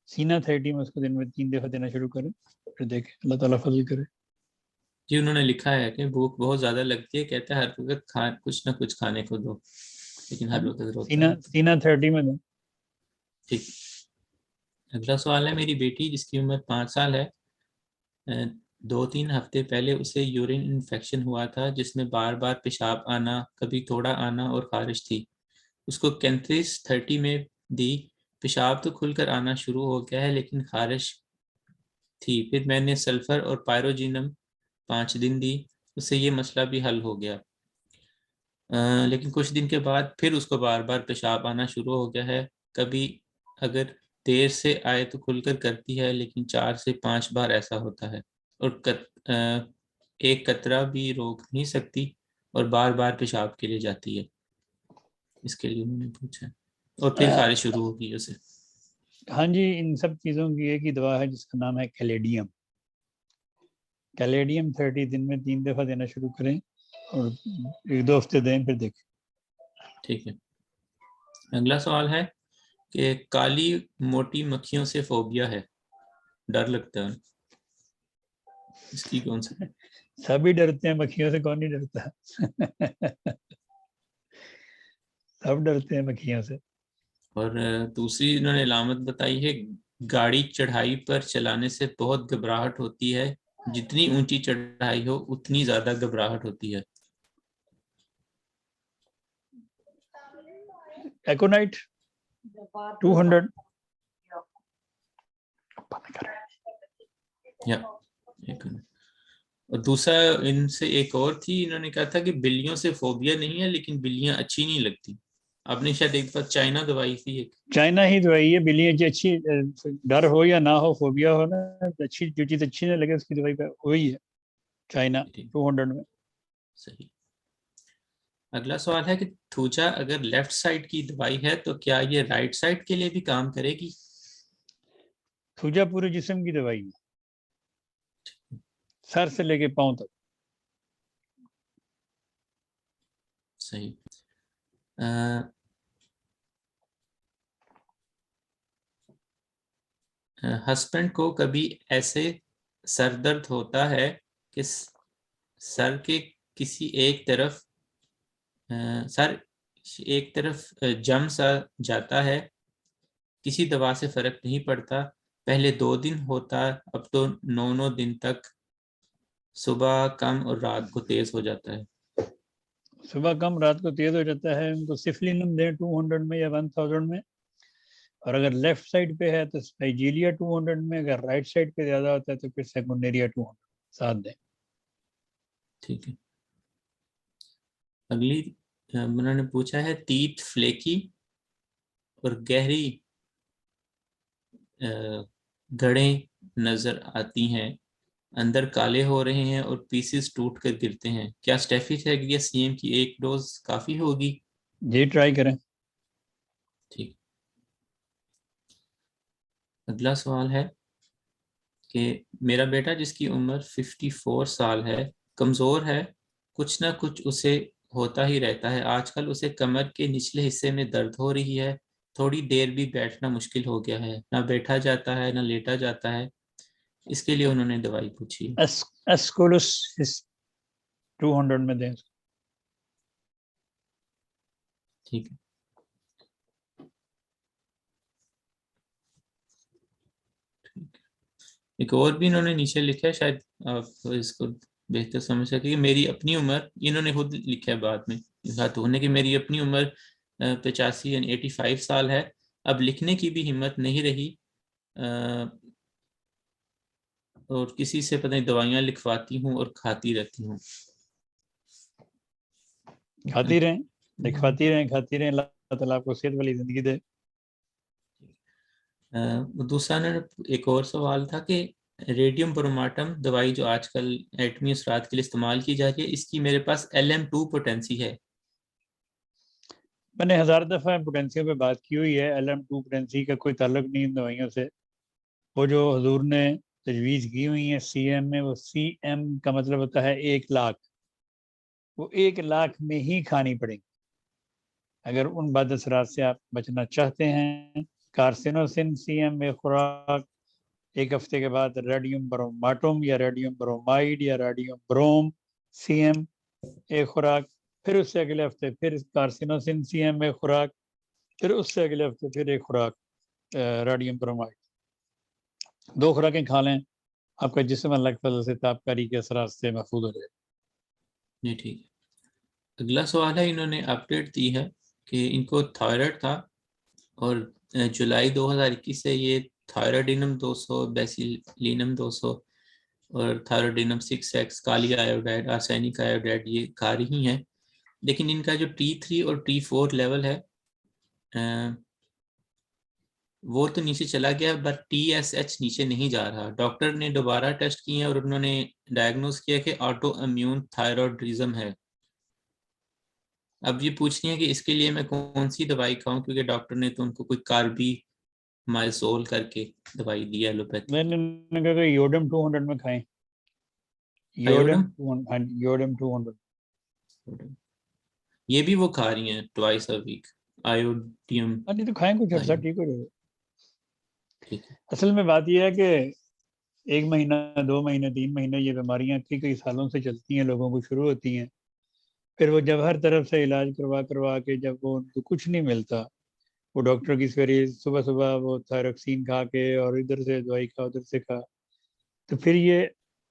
30 میں اس کو دن میں 3 دفعہ دینا شروع کریں، پھر دیکھیں اللہ تعالیٰ فضل کرے.
جی انہوں نے لکھا ہے کہ بھوک بہت زیادہ لگتی ہے، کہتے ہیں ہر وقت کچھ نہ کچھ کھانے کو دو، لیکن ہر وقت روتا ہے.
سینا 30 میں دیں.
ٹھیک. اگلا سوال ہے میری بیٹی جس کی عمر 5 سال ہے. 2-3 ہفتے پہلے اسے یورین انفیکشن ہوا تھا جس میں بار بار پیشاب آنا، کبھی تھوڑا آنا اور خارش تھی. اس کو کینتھیس 30 میں دی. پیشاب تو کھل کر آنا شروع ہو گیا ہے لیکن خارش تھی. پھر میں نے سلفر اور پائروجینم 5 دن دی، اس سے یہ مسئلہ بھی حل ہو گیا. لیکن کچھ دن کے بعد پھر اس کو بار بار پیشاب آنا شروع ہو گیا ہے. کبھی اگر دیر سے آئے تو کھل کر کرتی ہے، لیکن 4 سے 5 بار ایسا ہوتا ہے، اور ایک قطرہ بھی روک نہیں سکتی اور بار بار پیشاب کے لیے جاتی ہے. اس کے لیے انہوں نے پوچھا، اور پھر خارش شروع ہوگی اسے.
ہاں جی، ان سب چیزوں کی ایک ہی دوا ہے جس کا نام ہے کیلیڈیم. 30 دن میں 3 دفعہ دینا شروع کریں اور 1-2 ہفتے دیں، پھر دیکھیں.
ٹھیک ہے. اگلا سوال ہے کہ کالی موٹی مکھیوں سے فوبیا ہے، ڈر لگتا ہے. اس کی کون سا؟
سبھی ڈرتے ہیں، مکھیوں سے کون نہیں ڈرتا؟ سب ڈرتے ہیں مکھیوں سے.
اور دوسری انہوں نے علامت بتائی ہے، گاڑی چڑھائی پر چلانے سے بہت گھبراہٹ ہوتی ہے. جتنی اونچی چڑھائی ہو اتنی زیادہ گھبراہٹ ہوتی ہے.
ایکونائٹ 200.
اور دوسرا ان سے ایک اور تھی، انہوں نے کہا تھا کہ بلیوں سے فوبیا نہیں ہے لیکن بلیاں اچھی نہیں لگتی. آپ نے شاید ایک بار چائنا دوائی تھی ایک.
چائنا ہی دوائی ہے، بلیاں جو اچھی، ڈر ہو یا نہ ہو، فوبیا ہو نا، اچھی جو چیز اچھی نہ لگے اس کی دوائی پہ وہی ہے چائنا 200 میں.
صحیح. اگلا سوال ہے کہ تھوچا اگر لیفٹ سائڈ کی دوائی ہے تو کیا یہ رائٹ سائڈ کے لیے بھی کام کرے گی؟
تھوجا پورے جسم کی دوائی ہے، سر سے لے کے پاؤں تک.
صحیح. ہسبینڈ کو کبھی ایسے سر درد ہوتا ہے کہ سر کے کسی ایک طرف جم سا جاتا ہے. کسی دوا سے فرق نہیں پڑتا. پہلے 2 دن ہوتا، اب تو 9 دن تک. صبح کم اور رات کو تیز ہو جاتا ہے.
صبح کم رات کو تیز ہو جاتا ہے. ان کو سفلینم دیں 200 میں یا 1000 میں. اور اگر لیفٹ سائڈ پہ ہے تو سپائجیلیا 200 میں، اگر رائٹ سائڈ پہ زیادہ ہوتا ہے تو پھر سیکنڈیریا 200 ساتھ دیں.
ٹھیک ہے. اگلی انہوں نے پوچھا ہے تیت فلیکی اور گہری گڑیں نظر آتی ہیں، اندر کالے ہو رہے ہیں اور پیسز ٹوٹ کر گرتے ہیں، کیا اسٹیفیلوکوکس سی ایم کی ایک ڈوز کافی ہوگی؟
جی ٹرائی کریں.
ٹھیک. اگلا سوال ہے کہ میرا بیٹا جس کی عمر 54 سال ہے کمزور ہے، کچھ نہ کچھ اسے ہوتا ہی رہتا ہے، آج کل اسے کمر کے نچلے حصے میں درد ہو رہی ہے، تھوڑی دیر بھی بیٹھنا مشکل ہو گیا ہے، نہ بیٹھا جاتا ہے نہ لیٹا جاتا ہے، اس کے لیے انہوں نے دوائی پوچھی.
اسکولس 200 میں دیں.
ٹھیک ہے. ایک اور بھی انہوں نے نیچے لکھا ہے، شاید آپ اس کو بہتر سمجھ سکیں. میری اپنی عمر، انہوں نے خود لکھا ہے بعد میں بات ہونے کہ میری اپنی عمر 85 یعنی 85 سال ہے، اب لکھنے کی بھی ہمت نہیں رہی اور کسی سے پتہ نہیں دوائیاں لکھواتی ہوں اور کھاتی رہتی ہوں.
کھاتی رہیں، کھاتی رہیں. اللہ تعالیٰ آپ کو صحت والی زندگی دے.
دوسرا ایک اور سوال تھا کہ ریڈیم بروماٹم دوائی جو آج کل ایٹمی اثرات کے لیے استعمال کی جاتی ہے، اس کی میرے پاس LM2 پوٹینسی ہے.
میں نے 1000 دفعہ پوٹینسیوں پہ بات کی ہوئی ہے. LM2 پوٹینسی کا کوئی تعلق نہیں ان دوائیوں سے. وہ جو حضور نے تجویز کی ہوئی ہیں CM میں، وہ CM کا مطلب ہوتا ہے 1,00,000. وہ 1,00,000 میں ہی کھانی پڑیں گی اگر ان بد اثرات سے آپ بچنا چاہتے ہیں. کارسینوسن CM میں خوراک، ایک ہفتے کے بعد ریڈیم بروماٹم یا ریڈیم برومائڈ یا ریڈیم بروم CM ایک خوراک، پھر اس سے اگلے ہفتے پھر کارسینوسن CM میں خوراک، پھر اس سے اگلے ہفتے پھر ایک خوراک ریڈیم برومائڈ. 2 خوراکیں کھا لیں، آپ کا جسم اللہ کے فضل سے تابکاری کے اثرات سے محفوظ ہو جائے.
جی ٹھیک ہے. اگلا سوال ہے، انہوں نے اپڈیٹ دی ہے کہ ان کو تھائرائڈ تھا اور جولائی 2021 سے یہ تھائرائڈینم 200، بیسیلینم 200 اور تھائرائڈینم 6X، کالی آیوڈائڈ، آرسینک آیوڈائڈ یہ کھا رہی ہیں، لیکن ان کا جو T3 اور T4 لیول ہے وہ تو نیچے چلا گیا، بٹ TSH نیچے نہیں جا رہا. ڈاکٹر نے دوبارہ ٹیسٹ کیے اور انہوں نے ڈائگنوز کیا کہ آٹو امیون تھائرائڈزم ہے. اب یہ پوچھ رہی ہیں کہ اس کے لیے میں کون سی دوائی کھاؤں، کیونکہ ڈاکٹر نے تو ان کو کوئی کاربی مائزول کر کے دوائی دی ہے ایلوپیتھی.
میں نے کہا کہ یوڈم 200 میں کھائیں. یوڈم 200
یہ بھی وہ کھا رہی ہیں ٹوائس اے ویک آیوڈیم.
نہیں تو کھائیں کچھ عرصہ ٹھیک ہو جائے.
ٹھیک ہے.
اصل میں بات یہ ہے کہ 1 مہینہ 2 مہینے 3 مہینے یہ بیماریاں کئی سالوں سے چلتی ہیں، لوگوں کو شروع ہوتی ہیں، پھر وہ جب ہر طرف سے علاج کروا کے جب وہ ان کو کچھ نہیں ملتا، وہ ڈاکٹر کی سویرے صبح وہ تھائروکسین کھا کے اور ادھر سے دوائی کھا ادھر سے کھا، تو پھر یہ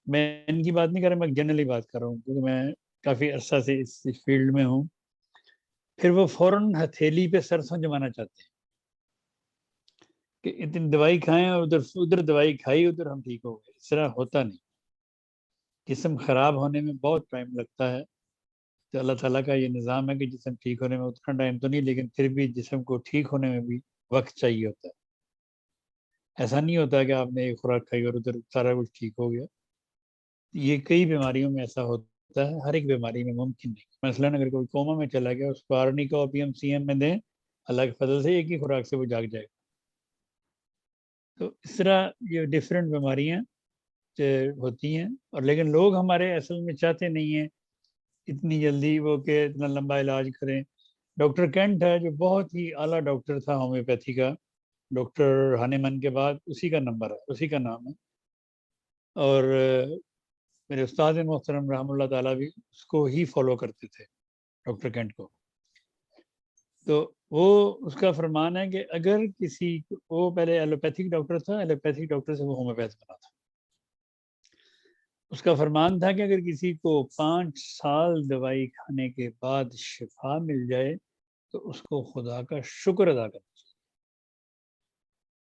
میں ان کی بات نہیں کر رہا، میں جنرلی بات کر رہا ہوں کیونکہ میں کافی عرصہ سے اس فیلڈ میں ہوں. پھر وہ فوراً ہتھیلی پہ سرسوں جمانا چاہتے ہیں کہ اتنی دوائی کھائیں اور ادھر دوائی کھائی ادھر ہم ٹھیک ہو گئے. اس طرح ہوتا نہیں، جسم خراب ہونے میں بہت ٹائم لگتا ہے. تو اللہ تعالیٰ کا یہ نظام ہے کہ جسم ٹھیک ہونے میں اتنا ٹائم تو نہیں، لیکن پھر بھی جسم کو ٹھیک ہونے میں بھی وقت چاہیے ہوتا ہے. ایسا نہیں ہوتا کہ آپ نے ایک خوراک کھائی اور ادھر سارا کچھ ٹھیک ہو گیا. یہ کئی بیماریوں میں ایسا ہوتا ہے، ہر ایک بیماری میں ممکن نہیں. مثلاً اگر کوئی کوما میں چلا گیا، اس کو آرنی کا اوپیم CM میں دیں، اللہ کے فضل سے ایک ہی خوراک سے وہ جاگ جائے گا. تو اس طرح یہ ڈفرینٹ بیماریاں ہوتی ہیں، اور لیکن لوگ ہمارے اصل میں چاہتے نہیں ہیں اتنی جلدی وہ کہ اتنا لمبا علاج کریں. ڈاکٹر کینٹ ہے جو بہت ہی اعلیٰ ڈاکٹر تھا ہومیوپیتھی کا، ڈاکٹر ہانیمن کے بعد اسی کا نمبر ہے، اسی کا نام ہے. اور میرے استاد محترم رحم اللہ تعالیٰ بھی اس کو ہی فالو کرتے تھے، ڈاکٹر کینٹ کو. تو وہ اس کا فرمان ہے کہ اگر کسی وہ پہلے ایلوپیتھک ڈاکٹر تھا، ایلوپیتھک ڈاکٹر سے وہ ہومیوپیتھ بنا تھا. اس کا فرمان تھا کہ اگر کسی کو 5 سال دوائی کھانے کے بعد شفا مل جائے تو اس کو خدا کا شکر ادا کرنا چاہیے.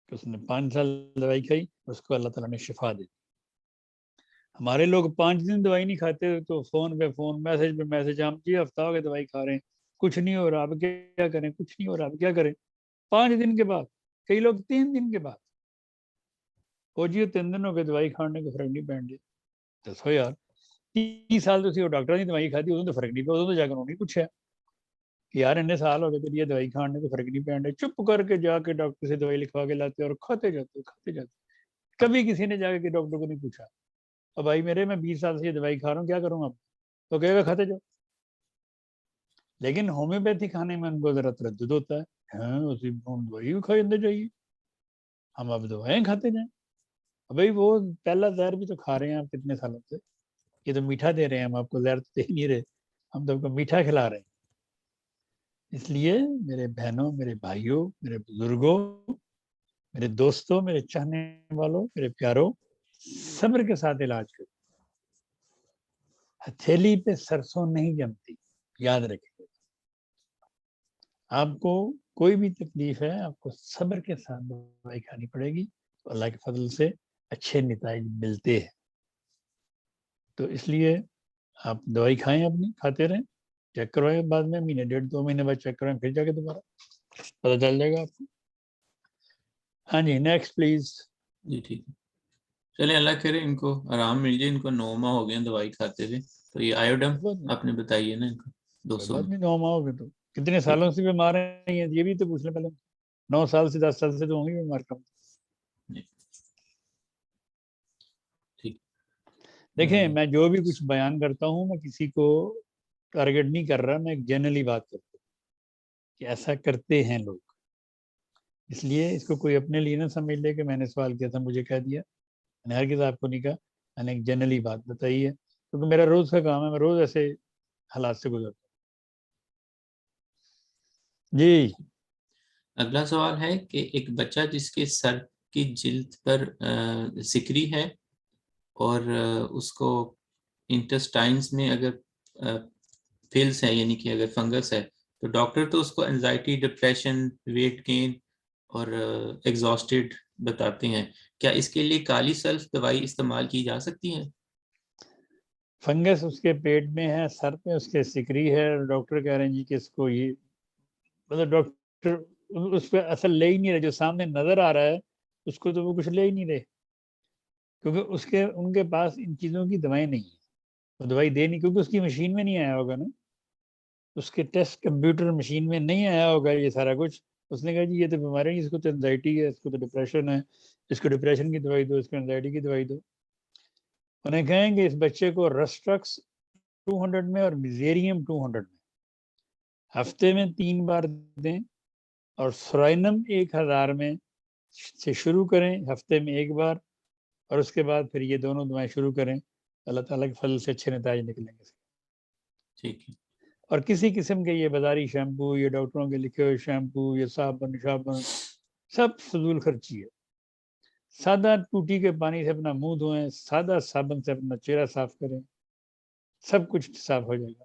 کہ اس نے 5 سال دوائی کھائی، اس کو اللہ تعالیٰ نے شفا دی۔ ہمارے لوگ 5 دن دوائی نہیں کھاتے تو فون پہ فون، میسج پہ میسج، ہم جی ہفتہ ہو گیا دوائی کھا رہے ہیں، کچھ نہیں ہو رہا، اب کیا کریں، کچھ نہیں ہو رہا، اب کیا کریں۔ 5 دن کے بعد، کئی لوگ 3 دن کے بعد، وہ جی 3 دن ہو گئے دوائی کھانے کو فرق نہیں پڑ رہی۔ دسو یار، 30 سال تو ڈاکٹر نے دوائی کھا دی، ادھر تو فرق نہیں پڑا، ادھر تو جا کر انہوں نے پوچھا کہ یار اتنے سال ہو گئے تیری یہ دوائی کھانے کو فرق نہیں پڑ رہا، چپ کر کے جا کے ڈاکٹر سے دوائی لکھوا کے لاتے اور کھاتے جاتے۔ کبھی کسی نے جا کے ڈاکٹر کو نہیں پوچھا اور بھائی میرے میں 20 سال سے یہ دوائی کھا رہا ہوں، کیا کروں اب؟ تو کہے گا کھاتے جاؤ۔ لیکن ہومیوپیتھی کھانے میں ان کو ذرا تردد ہوتا ہے، ہاں اسی دوائی بھی کھائی اندر جائیے، ہم اب دوائیں کھاتے جائیں۔ بھائی وہ پہلا زہر بھی تو کھا رہے ہیں آپ کتنے سالوں سے، یہ تو میٹھا دے رہے ہیں، ہم آپ کو زہر تو دے نہیں رہے، ہم تو آپ کو میٹھا کھلا رہے ہیں۔ اس لیے میرے بہنوں، میرے بھائیوں، میرے بزرگوں، میرے دوستوں، میرے چاہنے والوں، میرے پیاروں، صبر کے ساتھ علاج کرو۔ ہتھیلی پہ سرسوں نہیں جمتی، یاد رکھیے۔ آپ کو کوئی بھی تکلیف ہے، آپ کو صبر کے ساتھ دوائی کھانی پڑے گی، تو اللہ کے فضل سے اچھے نتائج ملتے ہیں۔ تو اس لیے آپ دوائی کھائیں، اپنی کھاتے رہیں، چیک کروائیں بعد میں، مہینے 1.5-2 مہینے بعد چیک کروائیں، پھر جا کے دوبارہ پتہ چل جائے گا آپ کو۔ ہاں جی، نیکسٹ پلیز۔
جی ٹھیک ہے، چلیں اللہ کرے ان کو آرام مل جائے، ان کو 9 ماہ ہو گئے دوائی کھاتے ہوئے، تو یہ آیوڈم آپ نے بتائیے نا ان کو
کوئی
200
بات نہیں، 9 ماہ ہو گئے تو کتنے
ٹھیک
سالوں سے بیمار ہیں یہ بھی تو پوچھ لیں پہلے۔ 9 سال سے 10 سال سے تو ہوں گے بیمار کم۔
ہے ٹھیک۔
دیکھیں میں جو بھی کچھ بیان کرتا ہوں میں کسی کو ٹارگٹ نہیں کر رہا، میں ایک جنرلی بات کرتا ہوں کہ ایسا کرتے ہیں لوگ، اس لیے اس کو کوئی اپنے لیے نہ سمجھ لے کہ میں نے سوال کیا تھا مجھے کہہ دیا، میں نے ہر کسی آپ کو نہیں کہا، میں نے ایک جنرلی بات بتائی ہے، کیونکہ میرا روز کا کام ہے، میں روز ایسے حالات سے گزرتا ہوں۔ جی
اگلا سوال ہے کہ ایک بچہ جس کے سر کی جلد پر سکری ہے اور اس کو انٹسٹائنز میں اگر فلز ہے، یعنی کہ اگر فنگس ہے، تو ڈاکٹر تو اس کو انزائٹی، ڈپریشن، ویٹ گین اور ایگزاسٹڈ بتاتے ہیں، کیا اس کے لیے کالی سلف دوائی استعمال کی جا سکتی ہے؟
فنگس اس کے پیٹ میں ہے، سر پہ اس کے سکری ہے، ڈاکٹر کہہ رہے ہیں جی کہ اس کو یہ، مطلب ڈاکٹر اس پہ اصل لے ہی نہیں رہے، جو سامنے نظر آ رہا ہے اس کو تو وہ کچھ لے ہی نہیں رہے، کیونکہ ان کے پاس ان چیزوں کی دوائیں نہیں ہیں، وہ دوائی دے نہیں، کیونکہ اس کی مشین میں نہیں آیا ہوگا نا، اس کے ٹیسٹ کمپیوٹر مشین میں نہیں آیا ہوگا یہ سارا کچھ، اس نے کہا جی یہ تو بیماری ہے، اس کو تو انزائٹی ہے، اس کو تو ڈپریشن ہے، اس کو ڈپریشن کی دوائی دو، اس کو انزائٹی کی دوائی دو۔ انہیں کہیں گے اس بچے کو رسٹرکس 200 میں اور میزیریم 200 میں ہفتے میں 3 بار دیں، اور سورائنم 1000 میں سے شروع کریں ہفتے میں 1 بار، اور اس کے بعد پھر یہ دونوں دعائیں شروع کریں، اللہ تعالیٰ کے فضل سے اچھے نتائج نکلیں گے۔
ٹھیک ہے۔
اور کسی قسم کے یہ بازاری شیمپو، یہ ڈاکٹروں کے لکھے ہوئے شیمپو، یہ صابن سب فضول خرچی ہے۔ سادہ ٹوٹی کے پانی سے اپنا منہ دھوئیں، سادہ صابن سے اپنا چہرہ صاف کریں، سب کچھ صاف ہو جائے گا۔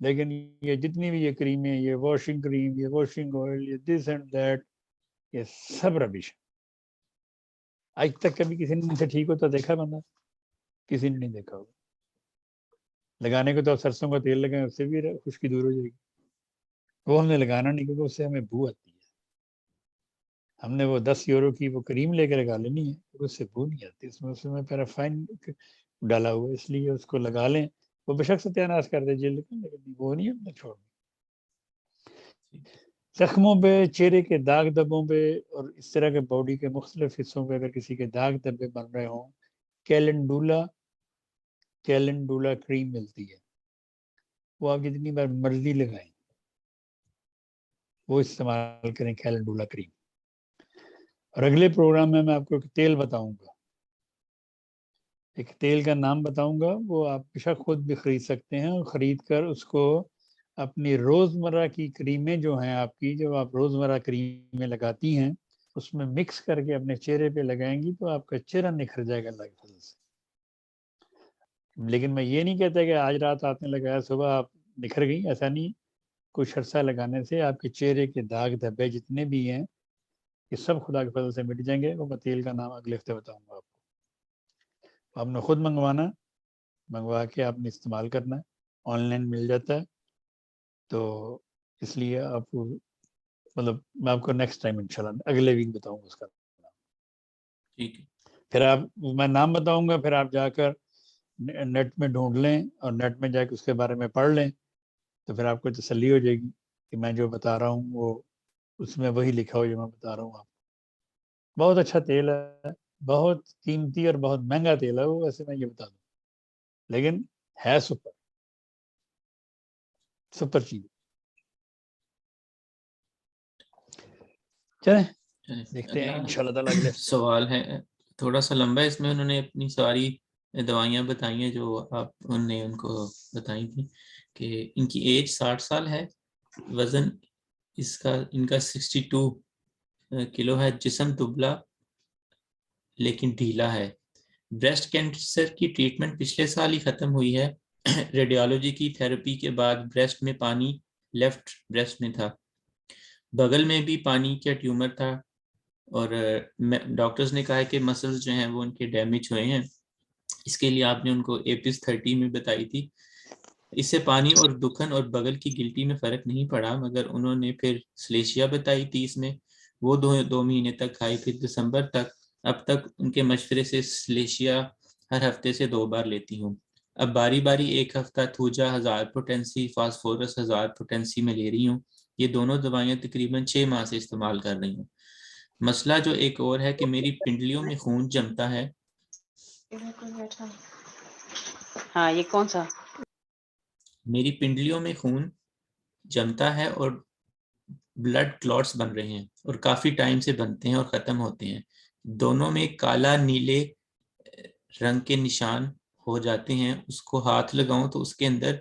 لیکن یہ جتنی بھی یہ کریمیں، یہ واشنگ کریم، یہ واشنگ آئل، یہ دس اینڈ دیٹ، یہ سب ربش ہے۔ آج تک کبھی کسی نے ان سے ٹھیک ہوتا دیکھا بندہ؟ کسی نے نہیں دیکھا ہوگا۔ لگانے کو تو سرسوں کا تیل لگائیں، اس سے بھی خشکی دور ہو جائے گی، وہ ہم نے لگانا نہیں کیونکہ اس سے ہمیں بو آتی ہے۔ ہم نے وہ 10 یورو کی وہ کریم لے کے لگا لینی ہے، اس سے بو نہیں آتی، اس میں پیرافائن ڈالا ہوا ہے، اس لیے اس کو لگا لیں، وہ بے شک ستیہ ناش کر دے جلد کا، لیکن وہ نہیں ہم نے چھوڑنا۔ زخموں پہ، چہرے کے داغ دھبوں پہ اور اس طرح کے باڈی کے مختلف حصوں پہ اگر کسی کے داغ دھبے بن رہے ہوں، کیلنڈولا کریم ملتی ہے، وہ آپ جتنی بار مرضی لگائیں، وہ استعمال کریں کیلنڈولا کریم۔ اور اگلے پروگرام میں آپ کو ایک تیل بتاؤں گا، ایک تیل کا نام بتاؤں گا، وہ آپ بے شک خود بھی خرید سکتے ہیں، اور خرید کر اس کو اپنی روزمرہ کی کریمیں جو ہیں آپ کی، جو آپ روزمرہ کریمیں لگاتی ہیں، اس میں مکس کر کے اپنے چہرے پہ لگائیں گی تو آپ کا چہرہ نکھر جائے گا اللہ کے فضل سے۔ لیکن میں یہ نہیں کہتا کہ آج رات آپ نے لگایا صبح آپ نکھر گئی، ایسا نہیں۔ کچھ عرصہ لگانے سے آپ کے چہرے کے داغ دھبے جتنے بھی ہیں یہ سب خدا کے فضل سے مٹ جائیں گے. وہ میں تیل کا نام اگلے ہفتے بتاؤں گا آپ کو. آپ نے خود منگوانا، منگوا کے آپ نے استعمال کرنا ہے. آن لائن مل جاتا ہے، تو اس لیے آپ کو مطلب میں آپ کو نیکسٹ ٹائم انشاءاللہ اگلے ویک بتاؤں گا اس کا.
ٹھیک ہے.
پھر آپ میں نام بتاؤں گا، پھر آپ جا کر نیٹ میں ڈھونڈ لیں اور نیٹ میں جا کے اس کے بارے میں پڑھ لیں، تو پھر آپ کو تسلی ہو جائے گی کہ میں جو بتا رہا ہوں وہ اس میں وہی لکھا ہو جو میں بتا رہا ہوں آپ کو. بہت اچھا تیل ہے، بہت قیمتی اور بہت مہنگا تیل ہے وہ، ویسے میں یہ بتا دوں، لیکن ہے سپر چیز. چلیں دیکھتے ہیں انشاءاللہ تعالیٰ اگلے ہفتے.
سوال ہے تھوڑا سا لمبا ہے، اس میں انہوں نے اپنی ساری دوائیاں بتائی ہیں جو انہوں نے ان کو بتائی تھی، کہ ان کی ایج 60 سال ہے، وزن ان کا 62 کلو ہے، جسم دبلا لیکن ڈھیلا ہے. بریسٹ کینسر کی ٹریٹمنٹ پچھلے سال ہی ختم ہوئی ہے. ریڈیالوجی کی تھراپی کے بعد بریسٹ میں پانی لیفٹ بریسٹ میں تھا، بغل میں بھی پانی کا ٹیومر تھا، اور ڈاکٹرز نے کہا کہ مسلز جو ہیں وہ ان کے ڈیمیج ہوئے ہیں. اس کے لیے آپ نے ان کو ایپس 30 میں بتائی تھی. اس سے پانی اور دکھن اور بغل کی گلٹی میں فرق نہیں پڑا، مگر انہوں نے پھر سلیشیا بتائی تھی اس میں، وہ 2 مہینے تک کھائی. پھر دسمبر تک اب تک ان کے مشورے سے سلیشیا ہر ہفتے سے 2 بار لیتی ہوں. اب باری باری ایک ہفتہ تھوجا 1000 پوٹینسی، فاسفورس 1000 پوٹینسی میں لے رہی ہوں. یہ دونوں دوائیاں تقریباً 6 ماہ سے استعمال کر رہی ہوں. مسئلہ جو ایک اور ہے کہ میری پنڈلیوں میں خون جمتا ہے.
ہاں یہ کون سا؟
میری پنڈلیوں میں خون جمتا ہے اور بلڈ کلوٹس بن رہے ہیں، اور کافی ٹائم سے بنتے ہیں اور ختم ہوتے ہیں. دونوں میں کالا نیلے رنگ کے نشان ہو جاتے ہیں. اس کو ہاتھ لگاؤں تو اس کے اندر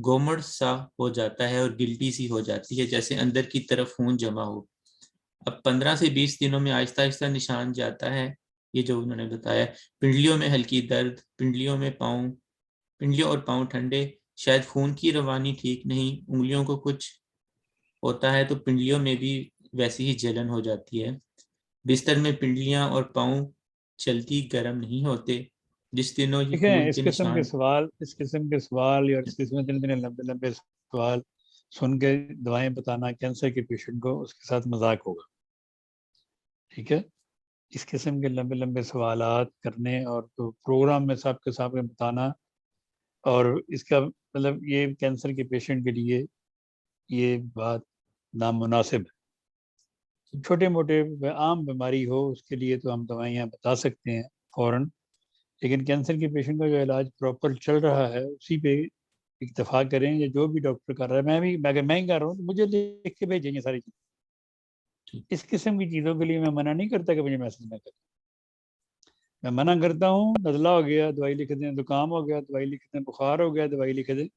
گومڑ سا ہو جاتا ہے اور گلٹی سی ہو جاتی ہے، جیسے اندر کی طرف خون جمع ہو. اب 15 سے 20 دنوں میں آہستہ آہستہ نشان جاتا ہے، یہ جو انہوں نے بتایا. پنڈلیوں میں ہلکی درد، پنڈلیوں اور پاؤں ٹھنڈے، شاید خون کی روانی ٹھیک نہیں. انگلیوں کو کچھ ہوتا ہے تو پنڈلیوں میں بھی ویسی ہی جلن ہو جاتی ہے. بستر میں پنڈلیاں اور پاؤں چلتی گرم نہیں ہوتے. جس دنوں یہ
دیکھیں
خون
اس
کے
قسم کے
نشان
سوال یا اس قسم کے اتنے لمبے سوال سن کے دوائیں بتانا کینسر کے پیشنٹ کو اس کے ساتھ مذاق ہوگا. ٹھیک ہے، اس قسم کے لمبے سوالات کرنے اور تو پروگرام میں صاحب کے بتانا، اور اس کا مطلب یہ کینسر کے پیشنٹ کے لیے یہ بات نامناسب ہے. چھوٹے موٹے عام بیماری ہو اس کے لیے تو ہم دوائیاں بتا سکتے ہیں فوراً، لیکن کینسر کے پیشنٹ کا جو علاج پراپر چل رہا ہے اسی پہ اکتفا کریں. یا جو بھی ڈاکٹر کر رہا ہے، اگر میں ہی کر رہا ہوں تو مجھے لکھ کے بھیجیں گے ساری چیزیں. اس قسم کی چیزوں کے لیے میں منع نہیں کرتا کہ مجھے میسج نہ کریں. میں منع کرتا ہوں نزلہ ہو گیا دوائی لکھ دیں، زکام ہو گیا دوائی لکھ دیں، بخار ہو گیا دوائی لکھ دیں.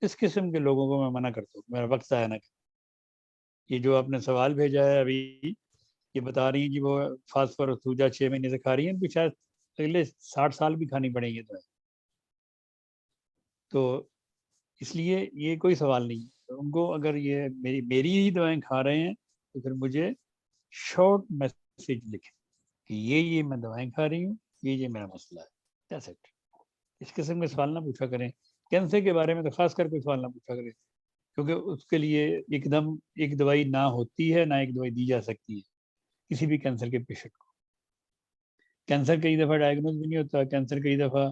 اس قسم کے لوگوں کو میں منع کرتا ہوں، میرا وقت ضائع نہ کریں. یہ جو آپ نے سوال بھیجا ہے ابھی، یہ بتا رہی ہیں جی وہ فاسفورس توجا 6 مہینے سے کھا رہی ہیں، تو شاید اگلے 60 سال بھی کھانی پڑیں گی دوائی. تو اس لیے یہ کوئی سوال نہیں ہے. ان کو اگر یہ میری ہی دوائیں کھا رہے ہیں تو پھر مجھے شارٹ میسیج لکھیں کہ یہ میں دوائیں کھا رہی ہوں، یہ میرا مسئلہ ہے. That's it. اس قسم کے سوال نہ پوچھا کریں. کینسر کے بارے میں تو خاص کر کے سوال نہ پوچھا کریں، کیونکہ اس کے لیے ایک دم ایک دوائی نہ ہوتی ہے، نہ ایک دوائی دی جا سکتی ہے کسی بھی کینسر کے پیشنٹ کو. کینسر کئی دفعہ ڈائگنوز بھی نہیں ہوتا، کینسر کئی دفعہ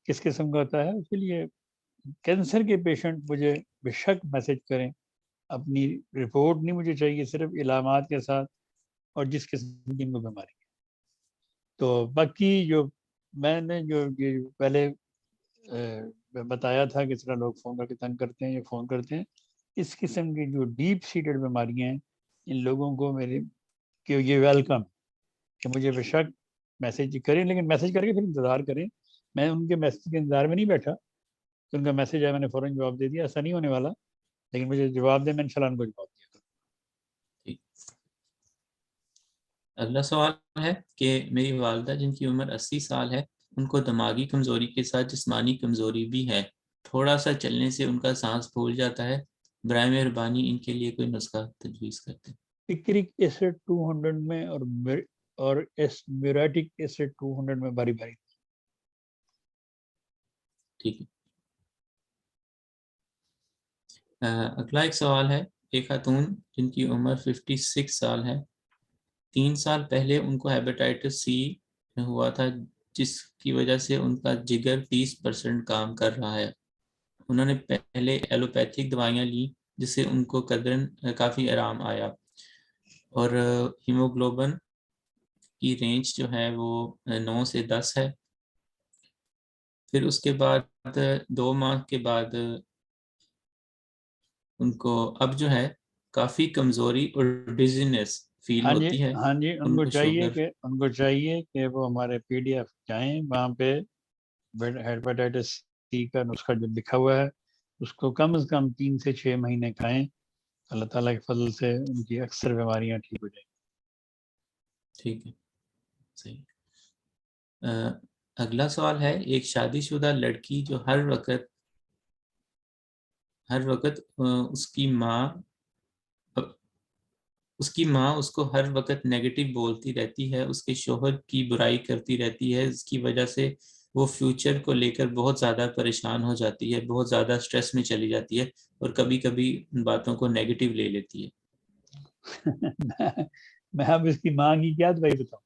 کس قسم کا ہوتا ہے. اس کے لیے کینسر کے پیشنٹ مجھے بے شک میسج کریں. اپنی رپورٹ نہیں مجھے چاہیے، صرف علامات کے ساتھ اور جس قسم کی ان کو بیماری ہے. تو باقی جو میں نے جو پہلے بتایا تھا کہ اس طرح لوگ فون کر کے تنگ کرتے ہیں یا فون کرتے ہیں، اس قسم کی جو ڈیپ سیٹڈ بیماریاں ہیں، ان لوگوں کو میرے کہ یہ ویلکم کہ مجھے بے شک میسج کریں، لیکن میسج کر کے پھر انتظار کریں. میں ان کے میسج کے انتظار میں نہیں بیٹھا کہ ان کا میسج آیا میں نے فوراً جواب دے دیا، ایسا نہیں ہونے والا. لیکن مجھے جواب دیں، میں انشاءاللہ ان کو جواب دیا کروں.
اگلا سوال ہے کہ میری والدہ جن کی عمر 80 سال ہے، ان کو دماغی کمزوری کے ساتھ جسمانی کمزوری بھی ہے. تھوڑا سا چلنے سے ان کا سانس پھول جاتا ہے. برائے مہربانی ان کے لیے کوئی نسخہ تجویز کرتے ہیں.
سکرک ایسڈ 200 میں اور میوریٹک ایسڈ 200 میں باری باری.
ٹھیک ہے. اگلا ایک سوال ہے. ایک خاتون جن کی عمر 56 سال ہے، 3 سال پہلے ان کو ہیپاٹائٹس سی ہوا تھا جس کی وجہ سے ان کا جگر 30% کام کر رہا ہے. انہوں نے پہلے ایلوپیتھک دوائیاں لی جس سے ان کو قدرن کافی آرام آیا، اور ہیموگلوبن کی رینج جو ہے وہ 9 سے 10 ہے. پھر اس کے بعد 2 ماہ کے بعد ان کو اب جو ہے کافی کمزوری اور ڈیزینس فیل
ہاں جی
ہوتی ہے.
ہاں جی،
ان کو شوگر
ان کو چاہیے کہ وہ ہمارے PDF جائیں، وہاں پہ ہیپاٹائٹس سی کا نسخہ جو لکھا ہوا ہے اس کو کم از کم 3 سے 6 مہینے کھائیں. اللہ تعالیٰ کے فضل سے ان کی اکثر بیماریاں ٹھیک ہو جائیں.
ٹھیک ہے، صحیح. اگلا سوال ہے. ایک شادی شدہ لڑکی جو ہر وقت اس کی ماں اس کو ہر وقت نیگیٹو بولتی رہتی ہے، اس کے شوہر کی برائی کرتی رہتی ہے، اس کی وجہ سے وہ فیوچر کو لے کر بہت زیادہ پریشان ہو جاتی ہے، بہت زیادہ سٹریس میں چلی جاتی ہے، اور کبھی کبھی ان باتوں کو نیگیٹو لے لیتی ہے.
میں اب اس کی ماں کی کیا دوائی بتاؤں؟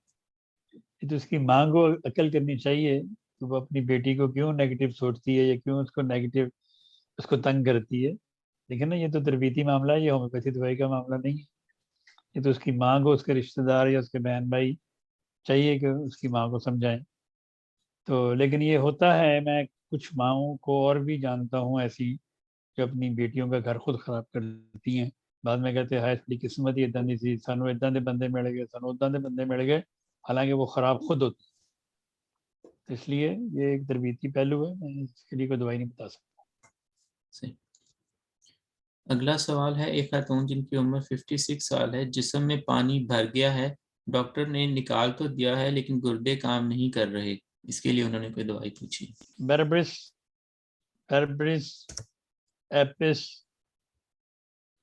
یہ تو اس کی ماں کو عقل کرنی چاہیے کہ وہ اپنی بیٹی کو کیوں نیگیٹو سوچتی ہے یا کیوں اس کو نیگیٹو اس کو تنگ کرتی ہے. لیکن نا یہ تو تربیتی معاملہ ہے، یہ ہومیوپیتھی دوائی کا معاملہ نہیں ہے. یہ تو اس کی ماں کو، اس کے رشتہ دار یا اس کے بہن بھائی چاہیے کہ اس کی ماں کو سمجھائیں. تو لیکن یہ ہوتا ہے، میں کچھ ماؤں کو اور بھی جانتا ہوں ایسی جو اپنی بیٹیوں کا گھر خود خراب کرتی ہیں. بعد میں کہتے ہیں ہائے تھوڑی قسمت ہی اتنا نہیں تھی، سانو اتنا دے بندے مل گئے، سانو اتنا دے بندے مل گئے، حالانکہ وہ خراب خود ہوتی. اس لیے یہ ایک تربیتی پہلو ہے، میں اس کے لیے کوئی دوائی نہیں بتا سکتا.
صحیح. اگلا سوال ہے. ایک خاتون جن کی عمر 56 سال ہے، جسم میں پانی بھر گیا ہے، ڈاکٹر نے نکال تو دیا ہے لیکن گردے کام نہیں کر رہے، اس کے لیے انہوں نے کوئی دوائی پوچھی.
بیربرس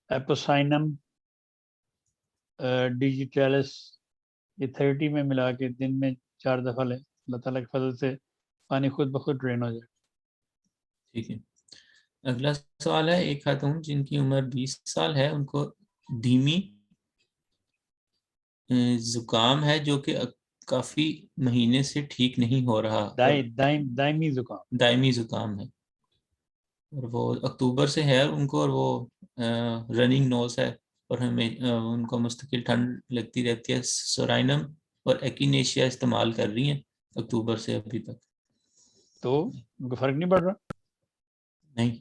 ایپوسائنم ڈیجیٹیلس، یہ 30 میں ملا کے دن میں 4 دفعہ لیں. اللہ تعالیٰ کے فضل سے پانی خود بخود ڈرین ہو جائے.
ٹھیک ہے. اگلا سوال ہے. ایک خاتون جن کی عمر 20 سال ہے، ان کو دھیمی زکام ہے جو کہ کافی مہینے سے ٹھیک نہیں ہو رہا،
دائمی زکام،
دائمی زکام ہے، اور وہ اکتوبر سے ہے ان کو، اور وہ رننگ نوز ہے، اور ہمیں ان کو مستقل ٹھنڈ لگتی رہتی ہے. سورائنم اور ایکینیشیا استعمال کر رہی ہیں اکتوبر سے ابھی تک.
تو ان کو فرق نہیں پڑ رہا.
نہیں.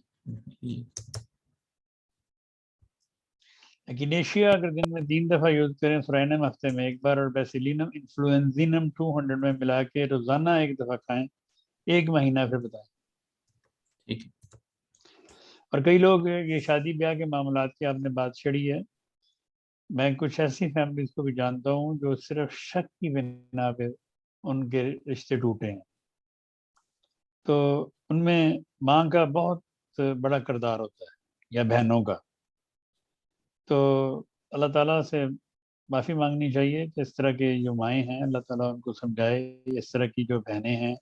ایکینیشیا اگر دن میں 3 دفعہ یوز کریں، سورائنم ہفتے میں 1 بار، اور بیسیلینم انفلوئنزینم 200 میں ملا کے روزانہ 1 دفعہ کھائیں، 1 مہینہ پھر بتائیں.
ٹھیک ہے.
اور کئی لوگ یہ شادی بیاہ کے معاملات کی آپ نے بات چھڑی ہے، میں کچھ ایسی فیملیز کو بھی جانتا ہوں جو صرف شک کی بنا پہ ان کے رشتے ٹوٹے ہیں. تو ان میں ماں کا بہت بڑا کردار ہوتا ہے یا بہنوں کا. تو اللہ تعالیٰ سے معافی مانگنی چاہیے کہ اس طرح کے جو مائیں ہیں اللہ تعالیٰ ان کو سمجھائے، اس طرح کی جو بہنیں ہیں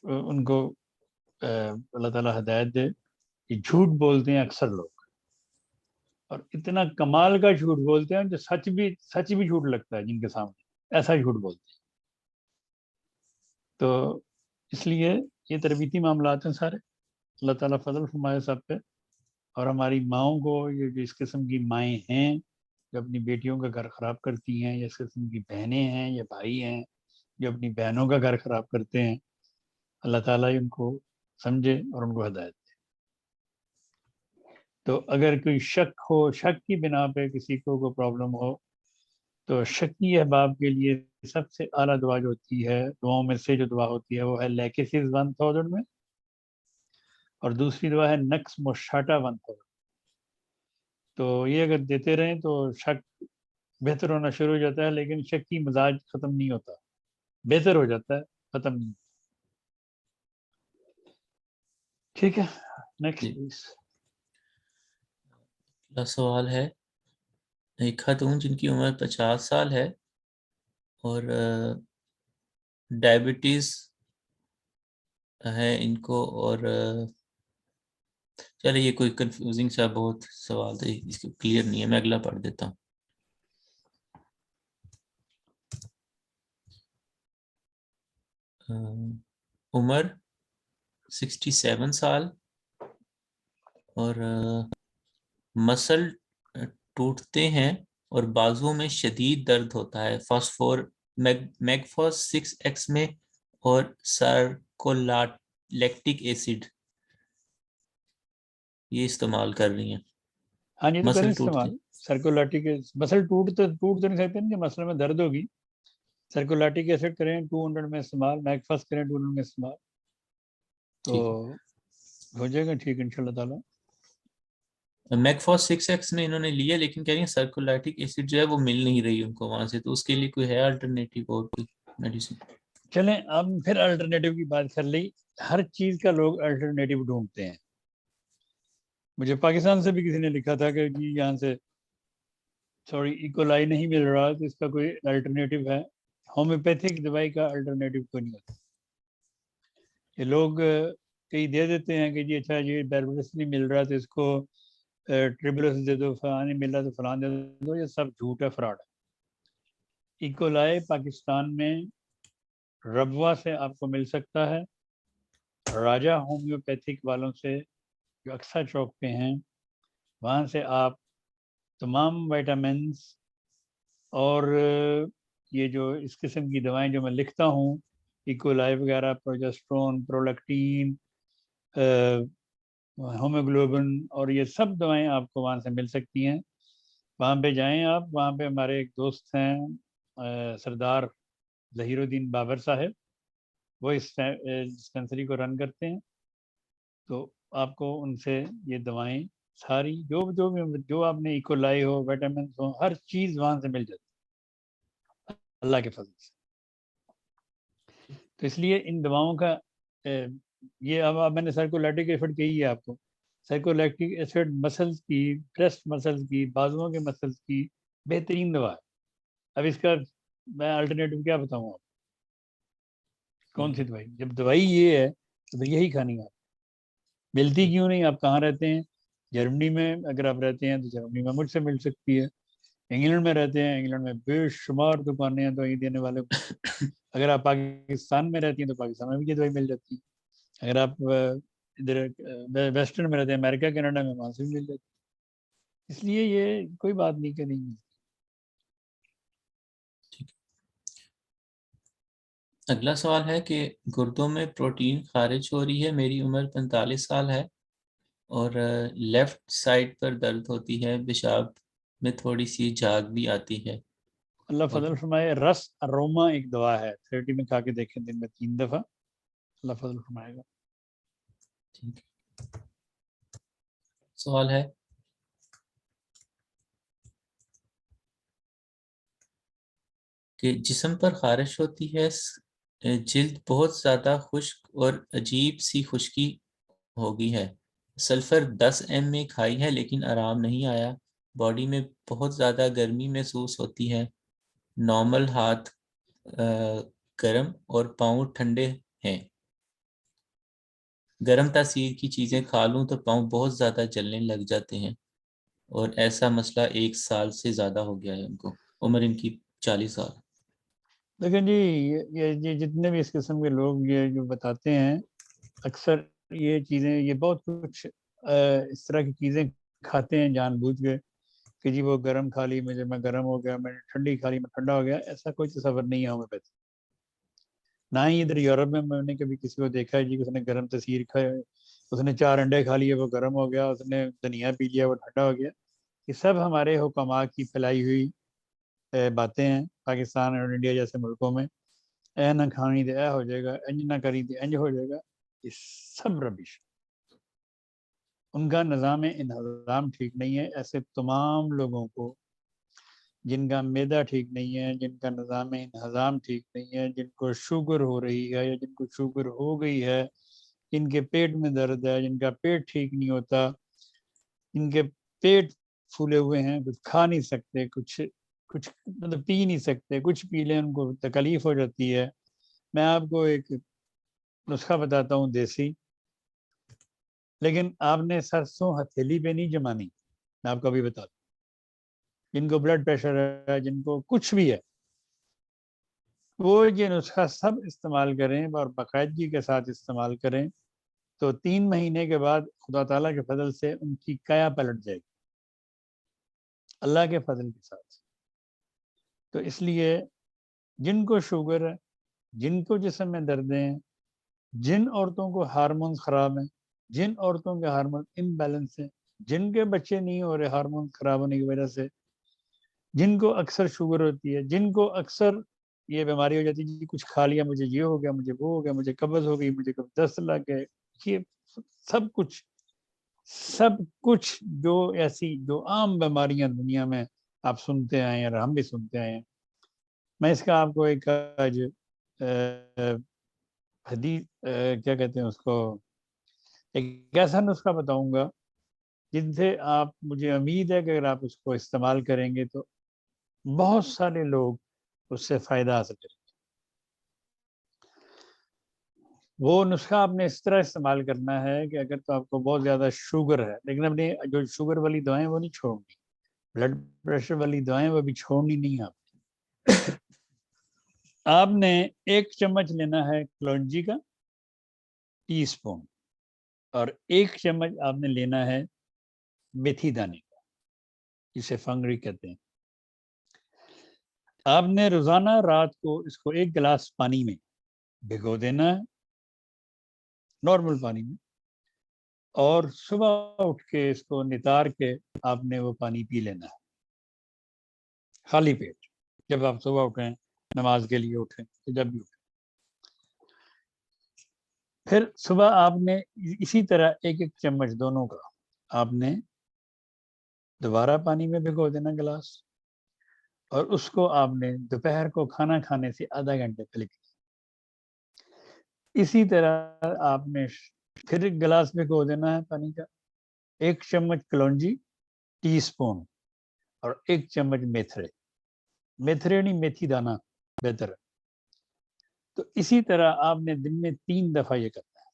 ان کو اللہ تعالیٰ ہدایت دے. کہ جھوٹ بولتے ہیں اکثر لوگ، اور اتنا کمال کا جھوٹ بولتے ہیں جو سچ بھی جھوٹ لگتا ہے جن کے سامنے، ایسا جھوٹ بولتے ہیں. تو اس لیے یہ تربیتی معاملات ہیں سارے. اللہ تعالیٰ فضل فرمائے سب پہ. اور ہماری ماؤں کو، یہ جو اس قسم کی مائیں ہیں جو اپنی بیٹیوں کا گھر خراب کرتی ہیں، یا اس قسم کی بہنیں ہیں یا بھائی ہیں جو اپنی بہنوں کا گھر خراب کرتے ہیں، اللہ تعالیٰ ان کو سمجھے اور ان کو ہدایت دے. تو اگر کوئی شک ہو، شک کی بنا پہ کسی کو کوئی پرابلم ہو، تو شکی احباب کے لیے سب سے اعلیٰ دعا جو ہوتی ہے، دعاؤں میں سے جو دعا ہوتی ہے وہ ہے لیکسس 1000 میں، اور دوسری دعا ہے نقص مشاٹا 1000. تو یہ اگر دیتے رہیں تو شک بہتر ہونا شروع ہو جاتا ہے، لیکن شک کی مزاج ختم نہیں ہوتا، بہتر ہو جاتا ہے، ختم نہیں. ٹھیک ہے، نیکسٹ پلیز.
اگلا سوال ہے. ایک خاتون جن کی عمر 50 سال ہے اور ڈائبٹیز ہے ان کو، اور چلے یہ کوئی کنفیوزنگ سا بہت سوال ہے، اس کو کلیئر نہیں ہے، میں اگلا پڑھ دیتا ہوں۔ عمر 67 سال اور مسل ٹوٹتے ہیں اور بازوؤں میں شدید درد ہوتا ہے، میگفوس 6X میں اور سرکولیکٹک ایسڈ یہ استعمال کر رہی ہیں۔
ہاں جی، تو کریں
مسل ٹوٹتے
استعمال سرکولاٹی کے، مسل ٹوٹ تو نہیں سکتے نا، کہ مسل میں درد ہوگی، سرکولاٹک ایسڈ کریں 200 میں استعمال، میگفاس کریں 200 میں استعمال، تو
ٹھیک ہے۔
ہو جائے گا ٹھیک انشاءاللہ تعالیٰ۔
میگفوس 6X میں انہوں نے لیا، لیکن کہہ رہی ہیں سرکولیٹک ایسڈ جو ہے وہ مل نہیں رہی ان کو وہاں سے، تو اس کے لیے کوئی ہے الٹرنیٹیو اور کوئی میڈیسن؟
چلیں اب پھر الٹرنیٹیو کی بات کر لی، ہر چیز کا لوگ الٹرنیٹیو ڈھونڈتے ہیں۔ مجھے پاکستان سے بھی کسی نے لکھا تھا کہ جی یہاں سے ایکولائی نہیں مل رہا، تو اس کا کوئی الٹرنیٹیو ہے؟ ہومیوپیتھک دوائی کا الٹرنیٹیو کوئی نہیں ہوتا۔ یہ لوگ کئی دے دیتے ہیں کہ جی اچھا جی ڈائبٹیس نہیں مل رہا تو اس کو ٹریبلس دے دو، فلاں نہیں مل رہا تو فلاں دے دو، یہ سب جھوٹ ہے، فراڈ ہے۔ ایکولائی پاکستان میں ربوہ سے آپ کو مل سکتا ہے، راجہ ہومیوپیتھک والوں سے جو اکثر چوک پہ ہیں، وہاں سے آپ تمام وائٹامنس اور یہ جو اس قسم کی دوائیں جو میں لکھتا ہوں، ایکولائی وغیرہ، پروجسٹرون، پرولیکٹین، ہوموگلوبن، اور یہ سب دوائیں آپ کو وہاں سے مل سکتی ہیں۔ وہاں پہ جائیں آپ، وہاں پہ ہمارے ایک دوست ہیں سردار ظہیر الدین بابر صاحب، وہ اس ڈسپنسری کو رن کرتے ہیں، تو آپ کو ان سے یہ دوائیں ساری جو آپ نے ایکولائی ہو، وائٹامنس ہو، ہر چیز وہاں سے مل جاتی ہے اللہ کے فضل سے۔ تو اس لیے ان دواؤں کا یہ اب میں نے سرکولیٹک ایسڈ کہی ہے آپ کو، سرکولیکٹک ایسڈ مسلز کی، بریسٹ مسلز کی، بازوؤں کے مسلز کی بہترین دوا ہے۔ اب اس کا میں الٹرنیٹیو کیا بتاؤں آپ، کون سی دوائی؟ جب دوائی یہ ہے تو پھر یہی کھانی ہے۔ ملتی کیوں نہیں؟ آپ کہاں رہتے ہیں؟ جرمنی میں اگر آپ رہتے ہیں تو جرمنی میں مجھ سے مل سکتی ہے، انگلینڈ میں رہتے ہیں، انگلینڈ میں بے شمار دکانیں ہیں دوائی دینے والے کو، اگر آپ پاکستان میں رہتی ہیں تو پاکستان میں بھی یہ دوائی مل جاتی ہے، اگر آپ ادھر ویسٹرن میں رہتے ہیں، امریکہ کینیڈا میں، وہاں سے بھی مل جاتی ہے۔ اس لیے یہ کوئی بات نہیں کہ نہیں ملتی۔
اگلا سوال ہے کہ گردوں میں پروٹین خارج ہو رہی ہے، میری عمر 45 سال ہے اور لیفٹ سائڈ پر درد ہوتی ہے، پیشاب میں تھوڑی سی جھاگ بھی آتی ہے۔
اللہ فضل فرمائے۔ رس اروما ایک دوا ہے، 30 میں کھا کے دیکھیں دن میں 3 دفعہ، اللہ فضل فرمائے گا۔
سوال ہے کہ جسم پر خارش ہوتی ہے، جلد بہت زیادہ خشک اور عجیب سی خشکی ہوگی ہے، سلفر 10 mg کھائی ہے لیکن آرام نہیں آیا، باڈی میں بہت زیادہ گرمی محسوس ہوتی ہے، نارمل ہاتھ گرم اور پاؤں ٹھنڈے ہیں، گرم تاثیر کی چیزیں کھا لوں تو پاؤں بہت زیادہ جلنے لگ جاتے ہیں، اور ایسا مسئلہ 1 سال سے زیادہ ہو گیا ہے ان کو، عمر ان کی 40 سال۔
لیکن جی یہ جتنے بھی اس قسم کے لوگ یہ جو بتاتے ہیں، اکثر یہ چیزیں، یہ بہت کچھ اس طرح کی چیزیں کھاتے ہیں جان بوجھ کے کہ جی وہ گرم کھا لی مجھے، میں گرم ہو گیا، میں نے ٹھنڈی کھا لی میں ٹھنڈا ہو گیا، ایسا کوئی تصور نہیں ہے ہومیوپیتھی۔ نہ ہی ادھر یورپ میں نے کبھی کسی کو دیکھا ہے جی اس نے گرم تاثیر کھائے، اس نے 4 انڈے کھا لیے وہ گرم ہو گیا، اس نے دھنیا پی لیا وہ ٹھنڈا ہو گیا۔ یہ سب ہمارے حکماء کی پھیلائی ہوئی باتیں ہیں پاکستان اور انڈیا جیسے ملکوں میں، اے نہ کھانی دے اے ہو جائے گا، انج نہ کری دے انج ہو جائے گا، یہ سب ربش۔ ان کا نظام انہضام ٹھیک نہیں ہے۔ ایسے تمام لوگوں کو جن کا معدہ ٹھیک نہیں ہے، جن کا نظام انہضام ٹھیک نہیں ہے، جن کو شوگر ہو رہی ہے یا جن کو شوگر ہو گئی ہے، جن کے پیٹ میں درد ہے، جن کا پیٹ ٹھیک نہیں ہوتا، جن کے پیٹ پھولے ہوئے ہیں، کچھ کھا نہیں سکتے، کچھ مطلب پی نہیں سکتے، کچھ پی لیں ان کو تکلیف ہو جاتی ہے. میں آپ کو ایک نسخہ بتاتا ہوں دیسی، لیکن آپ نے سرسوں ہتھیلی پہ نہیں جمانی. میں آپ کو ابھی بتا دوں، جن کو بلڈ پریشر ہے، جن کو کچھ بھی ہے، وہ یہ نسخہ سب استعمال کریں اور باقاعدگی کے ساتھ استعمال کریں، تو 3 مہینے کے بعد خدا تعالیٰ کے فضل سے ان کی کایا پلٹ جائے گی، اللہ کے فضل کے ساتھ. تو اس لیے جن کو شوگر ہے، جن کو جسم میں درد ہیں، جن عورتوں کو ہارمونز خراب ہیں، جن عورتوں کے ہارمون امبیلنس ہیں، جن کے بچے نہیں ہو رہے ہارمون خراب ہونے کی وجہ سے، جن کو اکثر شوگر ہوتی ہے، جن کو اکثر یہ بیماری ہو جاتی ہے کہ کچھ کھا لیا، مجھے یہ ہو گیا، مجھے وہ ہو گیا، مجھے قبض ہو گئی، مجھے دست لگ گئے، یہ سب کچھ جو ایسی جو عام بیماریاں دنیا میں آپ سنتے آئے ہیں اور ہم بھی سنتے آئے ہیں. میں اس کا آپ کو ایک آج حدیث کیا کہتے ہیں اس کو، ایک ایسا نسخہ بتاؤں گا جن سے آپ، مجھے امید ہے کہ اگر آپ اس کو استعمال کریں گے تو بہت سارے لوگ اس سے فائدہ حاصل کریں گے. وہ نسخہ آپ نے اس طرح استعمال کرنا ہے کہ اگر تو آپ کو بہت زیادہ شوگر ہے، لیکن اپنی جو شوگر والی دوائیں وہ نہیں چھوڑنی، بلڈ پریشر والی دوائیں وہ بھی چھوڑنی نہیں. آپ نے 1 چمچ لینا ہے کلونجی کا، ٹی اسپون، اور 1 چمچ آپ نے لینا ہے میتھی دانے کا، جسے فنگری کہتے ہیں. آپ نے روزانہ رات کو اس کو 1 گلاس پانی میں بھگو دینا ہے، نارمل پانی میں، اور صبح اٹھ کے اس کو نتار کے آپ نے وہ پانی پی لینا ہے خالی پیٹ. جب آپ صبح اٹھیں، نماز کے لیے اٹھیں، جب بھی اٹھیں، پھر صبح آپ نے اسی طرح 1 چمچ دونوں کا آپ نے دوبارہ پانی میں بھگو دینا گلاس، اور اس کو آپ نے دوپہر کو کھانا کھانے سے آدھا گھنٹے پہلے پینا. اسی طرح آپ نے پھر 1 گلاس بھگو دینا ہے پانی کا، 1 چمچ کلونجی ٹی اسپون، اور 1 چمچ میتھرے نہیں، میتھی دانہ بہتر ہے. تو اسی طرح آپ نے دن میں 3 دفعہ یہ کرنا ہے،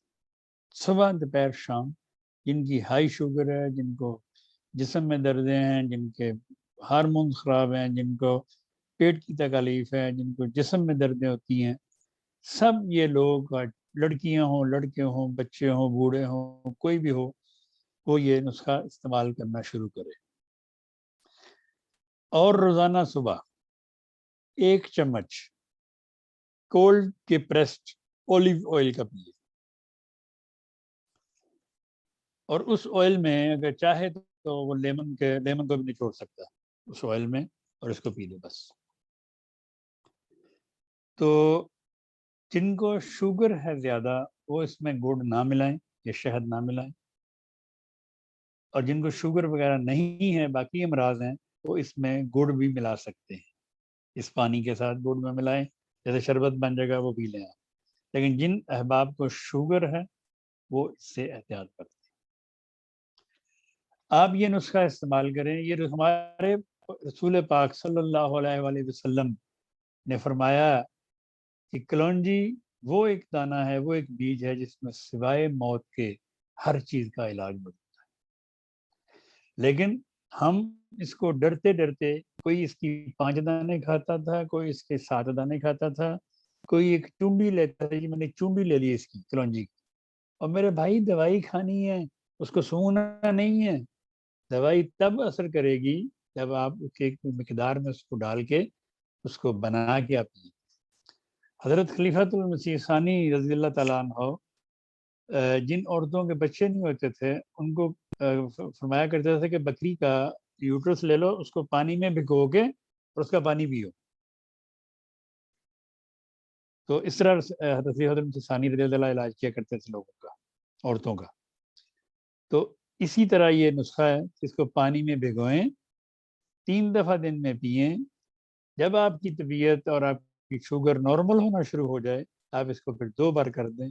صبح، دوپہر، شام. جن کی ہائی شوگر ہے، جن کو جسم میں دردیں ہیں، جن کے ہارمون خراب ہیں، جن کو پیٹ کی تکلیف ہے، جن کو جسم میں دردیں ہوتی ہیں، سب یہ لوگ، لڑکیاں ہوں، لڑکے ہوں، بچے ہوں، بوڑھے ہوں، کوئی بھی ہو، وہ یہ نسخہ استعمال کرنا شروع کرے. اور روزانہ صبح 1 چمچ کولڈ کے پریسڈ اولیو آئل کا پیے، اور اس آئل میں اگر چاہے تو وہ لیمن کو بھی نچوڑ سکتا ہے اس آئل میں، اور اس کو پی لے بس. تو جن کو شوگر ہے زیادہ، وہ اس میں گڑ نہ ملائیں یا شہد نہ ملائیں، اور جن کو شوگر وغیرہ نہیں ہے، باقی امراض ہیں، وہ اس میں گڑ بھی ملا سکتے ہیں. اس پانی کے ساتھ گڑ میں ملائیں، جیسے شربت بن جائے گا، وہ پی لیں آپ. لیکن جن احباب کو شوگر ہے وہ اس سے احتیاط کرتے ہیں. آپ یہ نسخہ استعمال کریں. یہ ہمارے رسول پاک صلی اللہ علیہ وآلہ وسلم نے فرمایا کہ کلونجی وہ ایک دانہ ہے، وہ ایک بیج ہے جس میں سوائے موت کے ہر چیز کا علاج موجود ہے. لیکن ہم اس کو ڈرتے ڈرتے، کوئی اس کی 5 دانے کھاتا تھا، کوئی اس کے 7 دانے کھاتا تھا، کوئی ایک چونڈی لیتا تھا، میں نے چونڈی لے لی اس کی کلونجی کی. اور میرے بھائی، دوائی کھانی ہے، اس کو سونگنا نہیں ہے. دوائی تب اثر کرے گی جب آپ ایک مقدار میں اس کو ڈال کے اس کو بنا کے آپ پیے. حضرت خلیفۃ المسیح ثانی رضی اللہ تعالیٰ عنہ جن عورتوں کے بچے نہیں ہوتے تھے، ان کو فرمایا کرتے تھے کہ بکری کا یوٹرس لے لو، اس کو پانی میں بھگو کے اور اس کا پانی پیو. تو اس طرح حضرت خلیفۃ المسیح ثانی رضی اللہ علاج کیا کرتے تھے لوگوں کا، عورتوں کا. تو اسی طرح یہ نسخہ ہے، اس کو پانی میں بھگوئیں، 3 دفعہ دن میں پئیں. جب آپ کی طبیعت اور آپ کی شوگر نارمل ہونا شروع ہو جائے، آپ اس کو پھر 2 بار کر دیں.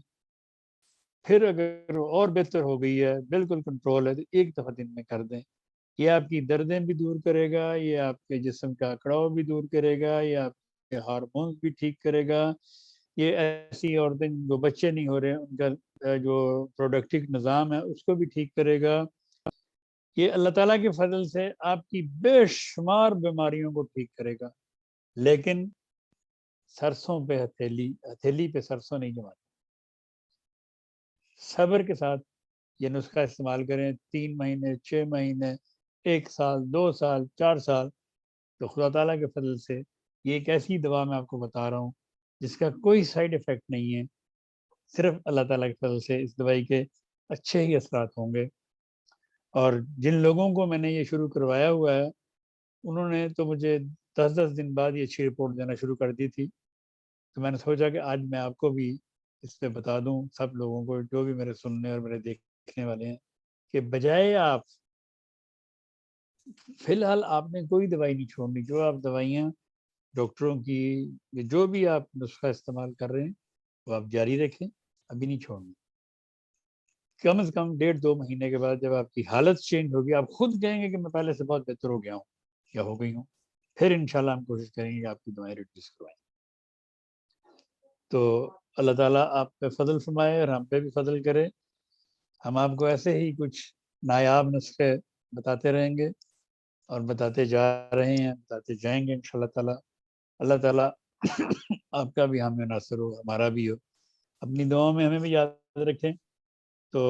پھر اگر اور بہتر ہو گئی ہے، بالکل کنٹرول ہے، تو 1 دفعہ دن میں کر دیں. یہ آپ کی دردیں بھی دور کرے گا، یہ آپ کے جسم کا اکڑاؤ بھی دور کرے گا، یہ آپ کے ہارمونز بھی ٹھیک کرے گا. یہ ایسی عورتیں جو بچے نہیں ہو رہے ان کا جو پروڈکٹیو نظام ہے اس کو بھی ٹھیک کرے گا. یہ اللہ تعالیٰ کے فضل سے آپ کی بے شمار بیماریوں کو ٹھیک کرے گا. لیکن سرسوں پہ ہتھیلی پہ سرسوں نہیں جماتے. صبر کے ساتھ یہ نسخہ استعمال کریں. 3 مہینے، 6 مہینے، 1 سال، 2 سال، 4 سال، تو خدا تعالیٰ کے فضل سے یہ ایک ایسی دوا میں آپ کو بتا رہا ہوں جس کا کوئی سائیڈ افیکٹ نہیں ہے. صرف اللہ تعالیٰ کے فضل سے اس دوائی کے اچھے ہی اثرات ہوں گے. اور جن لوگوں کو میں نے یہ شروع کروایا ہوا ہے انہوں نے تو مجھے 10 دن بعد یہ اچھی رپورٹ دینا شروع کر دی تھی. تو میں نے سوچا کہ آج میں آپ کو بھی اس پہ بتا دوں، سب لوگوں کو جو بھی میرے سننے اور میرے دیکھنے والے ہیں، کہ بجائے آپ فی الحال آپ نے کوئی دوائی نہیں چھوڑنی. جو آپ دوائیاں ڈاکٹروں کی جو بھی آپ نسخہ استعمال کر رہے ہیں وہ آپ جاری رکھیں، ابھی نہیں چھوڑنی. کم از کم 1.5-2 مہینے کے بعد جب آپ کی حالت چینج ہوگی، آپ خود کہیں گے کہ میں پہلے سے بہت بہتر ہو گیا ہوں یا ہو گئی ہوں، پھر انشاءاللہ ہم کوشش کریں گے کہ آپ کی دوائیں ریڈیوس کروائیں. تو اللہ تعالیٰ آپ پہ فضل فرمائے اور ہم پہ بھی فضل کرے. ہم آپ کو ایسے ہی کچھ نایاب نسخے بتاتے رہیں گے اور بتاتے جا رہے ہیں، بتاتے جائیں گے انشاءاللہ تعالیٰ. اللہ تعالیٰ آپ کا بھی حامی ناصر ہو، ہمارا بھی ہو. اپنی دعاؤں میں ہمیں بھی یاد رکھیں. تو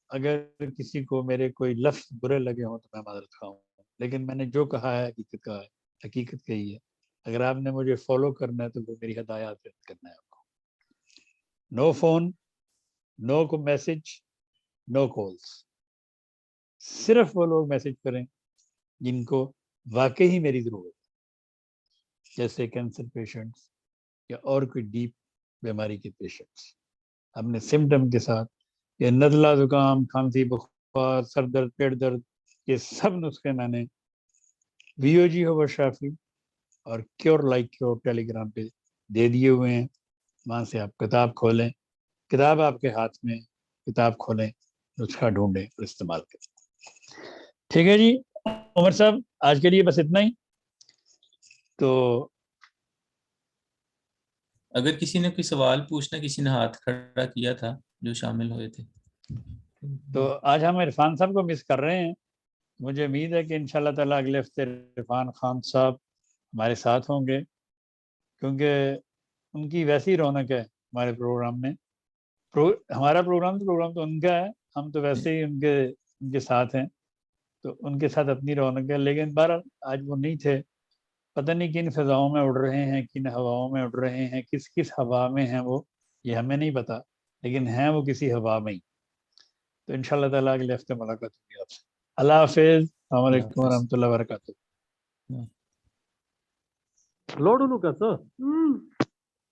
اگر کسی کو میرے کوئی لفظ برے لگے ہوں تو میں معذرت خواہ ہوں، لیکن میں نے جو کہا ہے حقیقت کہا ہے، حقیقت کہی ہے. اگر آپ نے مجھے فالو کرنا ہے تو وہ میری ہدایات کرنا ہے آپ کو. نو فون، نو میسج، نو کالس. صرف وہ لوگ میسج کریں جن کو واقعی میری ضرورت ہے، جیسے کینسر پیشنٹس یا اور کوئی ڈیپ بیماری کے پیشنٹس. اپنے سمٹم کے ساتھ یہ نزلہ، زکام، کھانسی، بخار، سر درد، پیٹ درد، یہ سب نسخے میں نے VOG ہوا شافی اور کیور لائک کیور ٹیلی گرام پہ دے دیے ہوئے ہیں. وہاں سے آپ کتاب کھولیں، کتاب آپ کے ہاتھ میں، کتاب کھولیں، نسخہ ڈھونڈیں اور استعمال کریں. ٹھیک ہے جی عمر صاحب، آج کے لیے بس اتنا ہی. تو
اگر کسی نے کوئی سوال پوچھنا، کسی نے ہاتھ کھڑا کیا تھا جو شامل ہوئے تھے.
تو آج ہم عرفان صاحب کو مس کر رہے ہیں. مجھے امید ہے کہ انشاءاللہ تعالیٰ اگلے ہفتے عرفان خان صاحب ہمارے ساتھ ہوں گے، کیونکہ ان کی ویسی رونق ہے ہمارے پروگرام میں. ہمارا پروگرام تو ان کا ہے، ہم تو ویسے ہی ان کے ساتھ ہیں، تو ان کے ساتھ اپنی رونق ہے. لیکن بہرحال آج وہ نہیں تھے، پتہ نہیں کن فضاؤں میں اڑ رہے ہیں، کن ہواؤں میں اڑ رہے ہیں، کس ہوا میں ہیں وہ، یہ ہمیں نہیں پتا، لیکن ہیں وہ کسی ہوا میں ہی. تو انشاءاللہ تعالیٰ اگلے ہفتے ملاقات ہوگی آپ سے. اللہ حافظ. السلام علیکم ورحمۃ اللہ وبرکاتہ.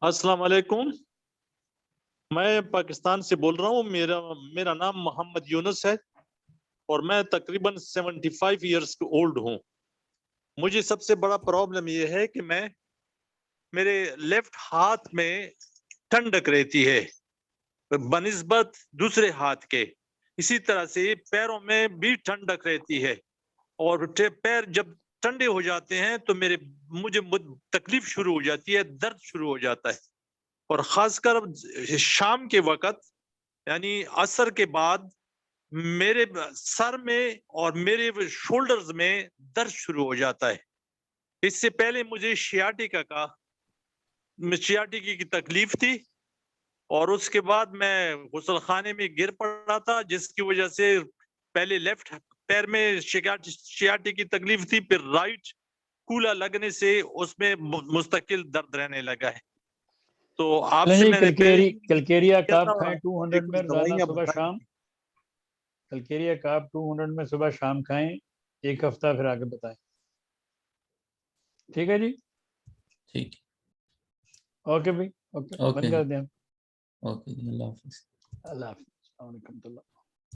السلام علیکم. میں پاکستان سے بول رہا ہوں. میرا نام محمد یونس ہے اور میں تقریباً 75 ایئرس اولڈ ہوں. مجھے سب سے بڑا پرابلم یہ ہے کہ میرے لیفٹ ہاتھ میں ٹھنڈک رہتی ہے بنسبت دوسرے ہاتھ کے. اسی طرح سے پیروں میں بھی ٹھنڈک رہتی ہے، اور پیر جب ٹھنڈے ہو جاتے ہیں تو مجھے تکلیف شروع ہو جاتی ہے، درد شروع ہو جاتا ہے. اور خاص کر شام کے وقت یعنی عصر کے بعد میرے سر میں اور میرے شولڈرز میں درد شروع ہو جاتا ہے. اس سے پہلے مجھے شیاٹیکی کی تکلیف تھی، اور اس کے بعد میں غسل خانے میں گر پڑا تھا، جس کی وجہ سے پہلے لیفٹ پیر میں شیاٹیکی کی تکلیف تھی، پھر رائٹ کولا لگنے سے اس میں مستقل درد رہنے لگا ہے. تو آپ سے میں نے
کلکیریا کاپ کھائیں 200 میں روزانہ صبح شام. کلکیریا کاپ 200 میں صبح شام کھائیں 1 ہفتہ، پھر آگے بتائیں. ٹھیک ہے جی،
ٹھیک.
اوکے بھائی، اوکے بند کر دیں.
اوکے جی، اللہ حافظ.
اللہ حافظ. السلام علیکم.